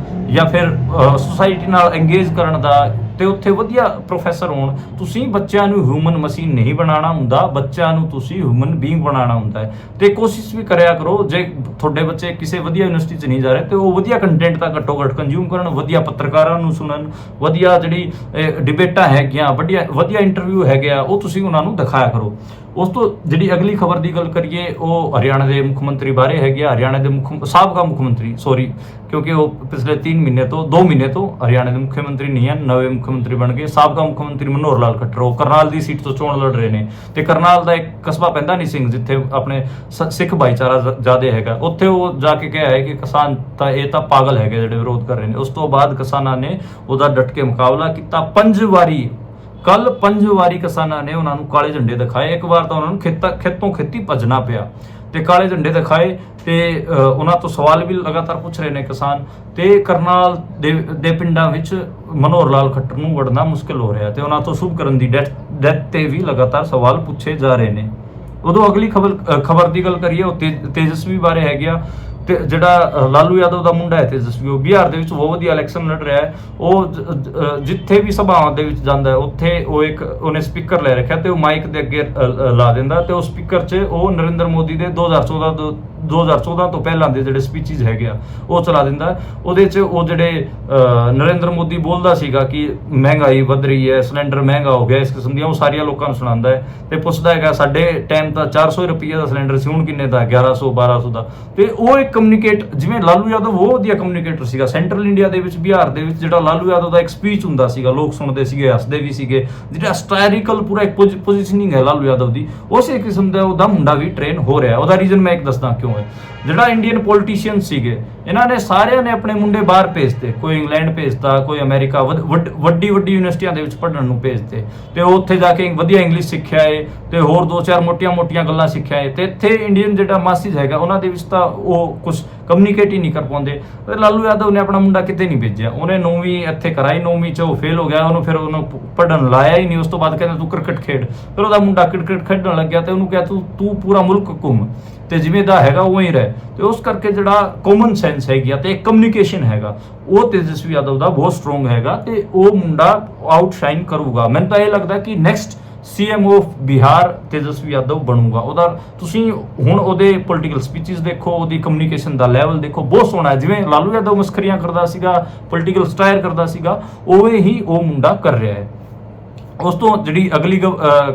A: ਜਾਂ ਫਿਰ ਸੁਸਾਇਟੀ ਨਾਲ ਇੰਗੇਜ ਕਰਨ ਦਾ ਤੇ ਉੱਥੇ ਵਧੀਆ ਪ੍ਰੋਫੈਸਰ ਹੋਣ। ਤੁਸੀਂ ਬੱਚਿਆਂ ਨੂੰ ਹਿਊਮਨ ਮਸ਼ੀਨ ਨਹੀਂ ਬਣਾਉਣਾ ਹੁੰਦਾ, ਬੱਚਿਆਂ ਨੂੰ ਤੁਸੀਂ ਹਿਊਮਨ ਬੀਇੰਗ ਬਣਾਉਣਾ ਹੁੰਦਾ ਹੈ ਤੇ ਕੋਸ਼ਿਸ਼ ਵੀ ਕਰਿਆ ਕਰੋ ਜੇ ਤੁਹਾਡੇ ਬੱਚੇ ਕਿਸੇ ਵਧੀਆ ਯੂਨੀਵਰਸਿਟੀ 'ਚ ਨਹੀਂ ਜਾ ਰਹੇ ਤੇ ਉਹ ਵਧੀਆ ਕੰਟੈਂਟ ਤਾਂ ਘੱਟੋ ਘੱਟ ਕੰਜ਼ਿਊਮ ਕਰਨ, ਵਧੀਆ ਪੱਤਰਕਾਰਾਂ ਨੂੰ ਸੁਣਨ, ਵਧੀਆ ਜਿਹੜੀ ਡਿਬੇਟਾਂ ਹੈਗੀਆਂ, ਵਧੀਆ ਇੰਟਰਵਿਊ ਹੈਗੇ ਆ ਉਹ ਤੁਸੀਂ ਉਹਨਾਂ ਨੂੰ ਦਿਖਾਇਆ ਕਰੋ। ਉਸ ਤੋਂ ਜਿਹੜੀ ਅਗਲੀ ਖਬਰ ਦੀ ਗੱਲ ਕਰੀਏ ਉਹ ਹਰਿਆਣਾ ਦੇ ਮੁੱਖ ਮੰਤਰੀ ਬਾਰੇ ਹੈਗੀ ਆ। ਹਰਿਆਣਾ ਦੇ ਸਾਬਕਾ ਮੁੱਖ ਮੰਤਰੀ ਕਿਉਂਕਿ ਉਹ ਪਿਛਲੇ 2 ਮਹੀਨੇ ਤੋਂ ਹਰਿਆਣਾ ਦੇ ਮੁੱਖ ਮੰਤਰੀ ਨਹੀਂ ਹਨ, ਨਵੇਂ ਮੁੱਖ ਮੰਤਰੀ ਬਣ ਗਏ। ਸਾਬਕਾ ਮੁੱਖ ਮੰਤਰੀ ਮਨੋਹਰ ਲਾਲ ਖੱਟਰ ਉਹ ਕਰਨਾਲ ਦੀ ਸੀਟ ਤੋਂ ਚੋਣ ਲੜ ਰਹੇ ਨੇ ਤੇ ਕਰਨਾਲ ਦਾ ਇੱਕ ਕਸਬਾ ਪੈਂਦਾ ਨਹੀਂ ਸਿੰਘ ਜਿੱਥੇ ਆਪਣੇ ਸਿੱਖ ਭਾਈਚਾਰਾ ਜ਼ਿਆਦਾ ਹੈਗਾ, ਉੱਥੇ ਉਹ ਜਾ ਕੇ ਕਿਹਾ ਹੈ ਕਿ ਕਿਸਾਨ ਤਾਂ ਇਹ ਤਾਂ ਪਾਗਲ ਹੈਗੇ ਜਿਹੜੇ ਵਿਰੋਧ ਕਰ ਰਹੇ ਨੇ। ਉਸ ਤੋਂ ਬਾਅਦ ਕਿਸਾਨਾਂ ਨੇ ਉਹਦਾ ਡਟ ਕੇ ਮੁਕਾਬਲਾ ਕੀਤਾ। 5 ਵਾਰੀ ਕਿਸਾਨਾਂ ਨੇ ਉਹਨਾਂ ਨੂੰ ਕਾਲੇ ਝੰਡੇ ਦਿਖਾਏ। ਇੱਕ ਵਾਰ ਤਾਂ ਉਹਨਾਂ ਨੂੰ ਖੇਤੋਂ ਖੇਤੀ ਭੱਜਣਾ ਪਿਆ ਤੇ ਕਾਲੇ ਝੰਡੇ ਦਿਖਾਏ ਤੇ ਉਹਨਾਂ ਤੋਂ ਸਵਾਲ ਵੀ ਲਗਾਤਾਰ ਪੁੱਛ ਰਹੇ ਨੇ ਕਿਸਾਨ। ਤੇ ਕਰਨਾਲ ਦੇ ਪਿੰਡਾਂ ਵਿੱਚ ਮਨੋਹਰ ਲਾਲ ਖੱਟਰ ਨੂੰ ਵੜਨਾ ਮੁਸ਼ਕਿਲ ਹੋ ਰਿਹਾ ਤੇ ਉਹਨਾਂ ਤੋਂ ਸ਼ੁਭਕਰਨ ਦੀ ਡੈਥ ਤੇ ਵੀ ਲਗਾਤਾਰ ਸਵਾਲ ਪੁੱਛੇ ਜਾ ਰਹੇ ਨੇ। ਉਦੋਂ ਅਗਲੀ ਖਬਰ ਦੀ ਗੱਲ ਕਰੀਏ ਉਹ ਤੇਜਸਵੀ ਬਾਰੇ ਹੈਗੀ ਆ। ਤੇ ਜਿਹੜਾ ਲਾਲੂ ਯਾਦਵ ਦਾ ਮੁੰਡਾ ਹੈ ਤੇਜਸਵੀ, ਉਹ ਬਿਹਾਰ ਦੇ ਵਿੱਚ ਬਹੁਤ ਵਧੀਆ ਇਲੈਕਸ਼ਨ ਲੜ ਰਿਹਾ ਹੈ। ਉਹ ਜਿੱਥੇ ਵੀ ਸਭਾਵਾਂ ਦੇ ਵਿੱਚ ਜਾਂਦਾ ਹੈ ਉੱਥੇ ਉਹਨੇ ਸਪੀਕਰ ਲੈ ਰੱਖਿਆ ਤੇ ਉਹ ਮਾਈਕ ਦੇ ਅੱਗੇ ਲਾ ਦਿੰਦਾ ਤੇ ਉਹ ਸਪੀਕਰ 'ਚ ਉਹ ਨਰਿੰਦਰ ਮੋਦੀ ਦੇ 2014 ਤੋਂ ਪਹਿਲਾਂ ਦੇ ਜਿਹੜੇ ਸਪੀਚਿਸ ਹੈਗੇ ਆ ਉਹ ਚਲਾ ਦਿੰਦਾ। ਉਹਦੇ 'ਚ ਉਹ ਜਿਹੜੇ ਨਰਿੰਦਰ ਮੋਦੀ ਬੋਲਦਾ ਸੀਗਾ ਕਿ ਮਹਿੰਗਾਈ ਵੱਧ ਰਹੀ ਹੈ, ਸਿਲੰਡਰ ਮਹਿੰਗਾ ਹੋ ਗਿਆ, ਇਸ ਕਿਸਮ ਦੀਆਂ ਉਹ ਸਾਰੀਆਂ ਲੋਕਾਂ ਨੂੰ ਸੁਣਾਉਂਦਾ ਹੈ ਤੇ ਪੁੱਛਦਾ ਹੈਗਾ ਸਾਡੇ ਟਾਈਮ ਤਾਂ 400 ਰੁਪਏ ਦਾ ਸਿਲੰਡਰ ਸੀ, ਹੁਣ ਕਿੰਨੇ ਦਾ? 1100-1200 ਦਾ। ਤੇ ਉਹ ਇੱਕ ਕਮਿਊਨੀਕੇਟ, ਜਿਵੇਂ ਲਾਲੂ ਯਾਦਵ ਬਹੁਤ ਵਧੀਆ ਕਮਿਊਨੀਕੇਟਰ ਸੀਗਾ ਸੈਂਟਰਲ ਇੰਡੀਆ ਦੇ ਵਿੱਚ, ਬਿਹਾਰ ਦੇ ਵਿੱਚ ਜਿਹੜਾ ਲਾਲੂ ਯਾਦਵ ਦਾ ਇੱਕ ਸਪੀਚ ਹੁੰਦਾ ਸੀਗਾ ਲੋਕ ਸੁਣਦੇ ਸੀਗੇ, ਹੱਸਦੇ ਵੀ ਸੀਗੇ। ਜਿਹੜਾ ਸਟਾਇਰਿਕਲ ਪੂਰਾ ਇੱਕ ਪੋਜੀਸ਼ਨਿੰਗ ਹੈ ਲਾਲੂ ਯਾਦਵ ਦੀ, ਉਸੇ ਕਿਸਮ ਦਾ ਉਹਦਾ ਮੁੰਡਾ ਵੀ ਟ੍ਰੇਨ ਹੋ ਰਿਹਾ। ਉਹਦਾ ਰੀਜ਼ਨ ਮੈਂ ਇੱਕ ਦੱਸਦਾ ਕਿਉਂ। ਹੈ। ਜਿਹੜਾ ਇੰਡੀਅਨ ਪੋਲੀਟੀਸ਼ੀਅਨ ਸੀਗੇ, ਇਹਨਾਂ ਨੇ ਸਾਰਿਆਂ ਨੇ ਆਪਣੇ ਮੁੰਡੇ ਬਾਹਰ ਭੇਜਤੇ, ਕੋਈ ਇੰਗਲੈਂਡ ਭੇਜਤਾ, ਕੋਈ ਅਮਰੀਕਾ, ਵੱਡੀ ਯੂਨੀਵਰਸਿਟੀਆਂ ਦੇ ਵਿੱਚ ਪੜ੍ਹਨ ਨੂੰ ਭੇਜਤੇ, ਤੇ ਉਹ ਉੱਥੇ ਜਾ ਕੇ ਵਧੀਆ ਇੰਗਲਿਸ਼ ਸਿੱਖਿਆ ਏ ਤੇ ਹੋਰ 2-4 ਮੋਟੀਆਂ ਗੱਲਾਂ ਸਿੱਖਿਆ ਏ। ਤੇ ਇੱਥੇ ਇੰਡੀਅਨ ਜਿਹੜਾ ਮਾਸਿਸ ਹੈਗਾ ਉਹਨਾਂ ਦੇ ਵਿੱਚ ਤਾਂ ਉਹ ਕੁਝ ਕਮਿਊਨੀਕੇਟ ਹੀ ਨਹੀਂ ਕਰ ਪਾਉਂਦੇ। ਤੇ ਲਾਲੂ ਯਾਦਵ ਨੇ ਆਪਣਾ ਮੁੰਡਾ ਕਿਤੇ ਨਹੀਂ ਭੇਜਿਆ, ਉਹਨੇ 9ਵੀਂ ਇੱਥੇ ਕਰਾਈ, 9ਵੀਂ 'ਚ ਉਹ ਫੇਲ ਹੋ ਗਿਆ, ਉਹਨੂੰ ਪੜ੍ਹਨ ਲਾਇਆ ਹੀ ਨਹੀਂ। ਉਸ ਤੋਂ ਬਾਅਦ ਕਹਿੰਦਾ ਤੂੰ ਕ੍ਰਿਕਟ ਖੇਡ, ਫਿਰ ਉਹਦਾ ਮੁੰਡਾ ਕ੍ਰਿਕਟ ਖੇਡਣ ਲੱਗਿਆ ਤੇ ਉਹਨੂੰ ਕਿਹਾ ਤੂੰ ਪੂਰਾ ਮੁਲਕ ਘੁੰਮ ਤੇ ਜਿਵੇਂ ਦਾ ਹੈਗਾ ਉਵੇਂ ਹੀ ਰਹਿ। ਤੇ ਉਸ ਕਰਕੇ ਜਿਹੜਾ ਕਾਮਨ ਸੈਂਸ ਹੈਗੀ ਆ ਤੇ ਇੱਕ ਕਮਿਊਨੀਕੇਸ਼ਨ ਹੈਗਾ ਉਹ ਤੇਜਸਵੀ ਯਾਦਵ ਦਾ ਬਹੁਤ ਸਟਰੋਂਗ ਹੈਗਾ ਤੇ ਉਹ ਮੁੰਡਾ ਆਊਟਸ਼ਾਈਨ ਕਰੂਗਾ। ਮੈਨੂੰ ਤਾਂ ਇਹ ਲੱਗਦਾ ਕਿ next CM of Bihar Tejashwi Yadav ਬਣੂਗਾ। ਉਹਦਾ ਤੁਸੀਂ ਹੁਣ ਉਹਦੇ ਪੋਲੀਟੀਕਲ ਸਪੀਚਸ ਦੇਖੋ, ਉਹਦੀ ਕਮਿਊਨੀਕੇਸ਼ਨ ਦਾ ਲੈਵਲ ਦੇਖੋ, ਬਹੁਤ ਸੋਹਣਾ ਹੈ। ਜਿਵੇਂ ਲਾਲੂ ਯਾਦਵ ਮਸਕਰੀਆਂ ਕਰਦਾ ਸੀਗਾ, ਪੋਲੀਟੀਕਲ ਸਟਾਇਰ ਕਰਦਾ ਸੀਗਾ, ਉਵੇਂ ਹੀ ਉਹ ਮੁੰਡਾ ਕਰ ਰਿਹਾ ਹੈ। ਉਸ ਤੋਂ ਜਿਹੜੀ ਅਗਲੀ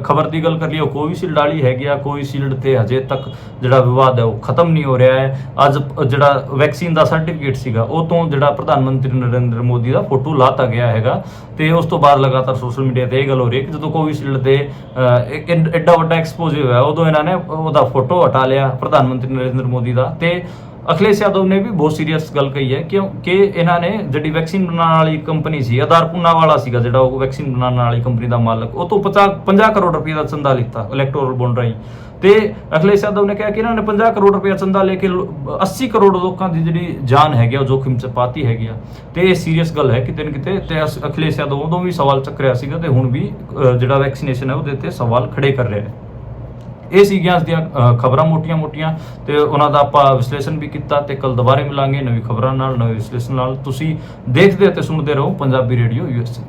A: ਖਬਰ ਦੀ ਗੱਲ ਕਰ ਲਈਏ, ਉਹ ਕੋਵਿਸ਼ੀਲਡ ਵਾਲੀ ਹੈਗੀ ਆ। ਕੋਵਿਸ਼ੀਲਡ ਤੇ ਹਜੇ ਤੱਕ ਜਿਹੜਾ ਵਿਵਾਦ ਹੈ ਉਹ ਖਤਮ ਨਹੀਂ ਹੋ ਰਿਹਾ ਹੈ। ਅੱਜ ਜਿਹੜਾ ਵੈਕਸੀਨ ਦਾ ਸਰਟੀਫਿਕੇਟ ਸੀਗਾ ਉਹ ਤੋਂ ਜਿਹੜਾ ਪ੍ਰਧਾਨ ਮੰਤਰੀ ਨਰਿੰਦਰ ਮੋਦੀ ਦਾ ਫੋਟੋ ਲਾਤਾ ਗਿਆ ਹੈਗਾ ਤੇ ਉਸ ਤੋਂ ਬਾਅਦ ਲਗਾਤਾਰ ਸੋਸ਼ਲ ਮੀਡੀਆ ਤੇ ਇਹ ਗੱਲ ਹੋ ਰਹੀ ਹੈ ਕਿ ਜਦੋਂ ਕੋਵਿਸ਼ੀਲਡ ਦੇ ਐਡਾ ਵੱਡਾ ਐਕਸਪੋਜ਼ ਹੋਇਆ ਉਦੋਂ ਇਹਨਾਂ ਨੇ ਉਹਦਾ ਫੋਟੋ ਹਟਾ ਲਿਆ ਪ੍ਰਧਾਨ ਮੰਤਰੀ ਨਰਿੰਦਰ ਮੋਦੀ ਦਾ। ਤੇ ਅਖਿਲੇਸ਼ ਯਾਦਵ ਨੇ ਵੀ ਬਹੁਤ ਸੀਰੀਅਸ ਗੱਲ ਕਹੀ ਹੈ ਕਿਉਂਕਿ ਇਹਨਾਂ ਨੇ ਜਿਹੜੀ ਵੈਕਸੀਨ ਬਣਾਉਣ ਵਾਲੀ ਕੰਪਨੀ ਸੀ, ਆਧਾਰ ਪੂਨਾਵਾਲਾ ਸੀਗਾ ਜਿਹੜਾ ਉਹ ਵੈਕਸੀਨ ਬਣਾਉਣ ਵਾਲੀ ਕੰਪਨੀ ਦਾ ਮਾਲਕ, ਉਹ ਤੋਂ 50 ਕਰੋੜ ਰੁਪਏ ਦਾ ਚੰਦਾ ਲਿੱਤਾ ਇਲੈਕਟੋਰਲ ਬੌਂਡ ਰਾਹੀਂ। ਤੇ ਅਖਿਲੇਸ਼ ਯਾਦਵ ਨੇ ਕਿਹਾ ਕਿ ਇਹਨਾਂ ਨੇ 50 ਕਰੋੜ ਰੁਪਏ ਚੰਦਾ ਲੈ ਕੇ 80 ਕਰੋੜ ਲੋਕਾਂ ਦੀ ਜਿਹੜੀ ਜਾਨ ਹੈਗੀ ਉਹ ਜੋਖਿਮ 'ਚ ਪਾਤੀ ਹੈਗੀ ਆ। ਤੇ ਇਹ ਸੀਰੀਅਸ ਗੱਲ ਹੈ ਕਿਤੇ ਨਾ ਕਿਤੇ। ਤੇ ਅਖਿਲੇਸ਼ ਯਾਦਵ ਉਦੋਂ ਵੀ ਸਵਾਲ ਚੱਕ ਰਿਹਾ ਸੀਗਾ ਤੇ ਹੁਣ ਵੀ ਜਿਹੜਾ ਵੈਕਸੀਨੇਸ਼ਨ ਹੈ ਉਹਦੇ ਤੇ ਸਵਾਲ ਖੜੇ ਕਰ ਰਿਹਾ ਹੈ। ਇਹ ਸੀਗੀਆਂ ਅੱਜ ਦੀਆਂ ਖਬਰਾਂ ਮੋਟੀਆਂ ਤੇ ਉਹਨਾਂ ਦਾ ਆਪਾਂ ਵਿਸ਼ਲੇਸ਼ਣ ਵੀ ਕੀਤਾ ਤੇ ਕੱਲ ਦੁਬਾਰੇ ਮਿਲਾਂਗੇ ਨਵੀਂ ਖਬਰਾਂ ਨਾਲ, ਨਵੇਂ ਵਿਸ਼ਲੇਸ਼ਣ ਨਾਲ। ਤੁਸੀਂ ਦੇਖਦੇ ਅਤੇ ਸੁਣਦੇ ਰਹੋ ਪੰਜਾਬੀ ਰੇਡੀਓ USA।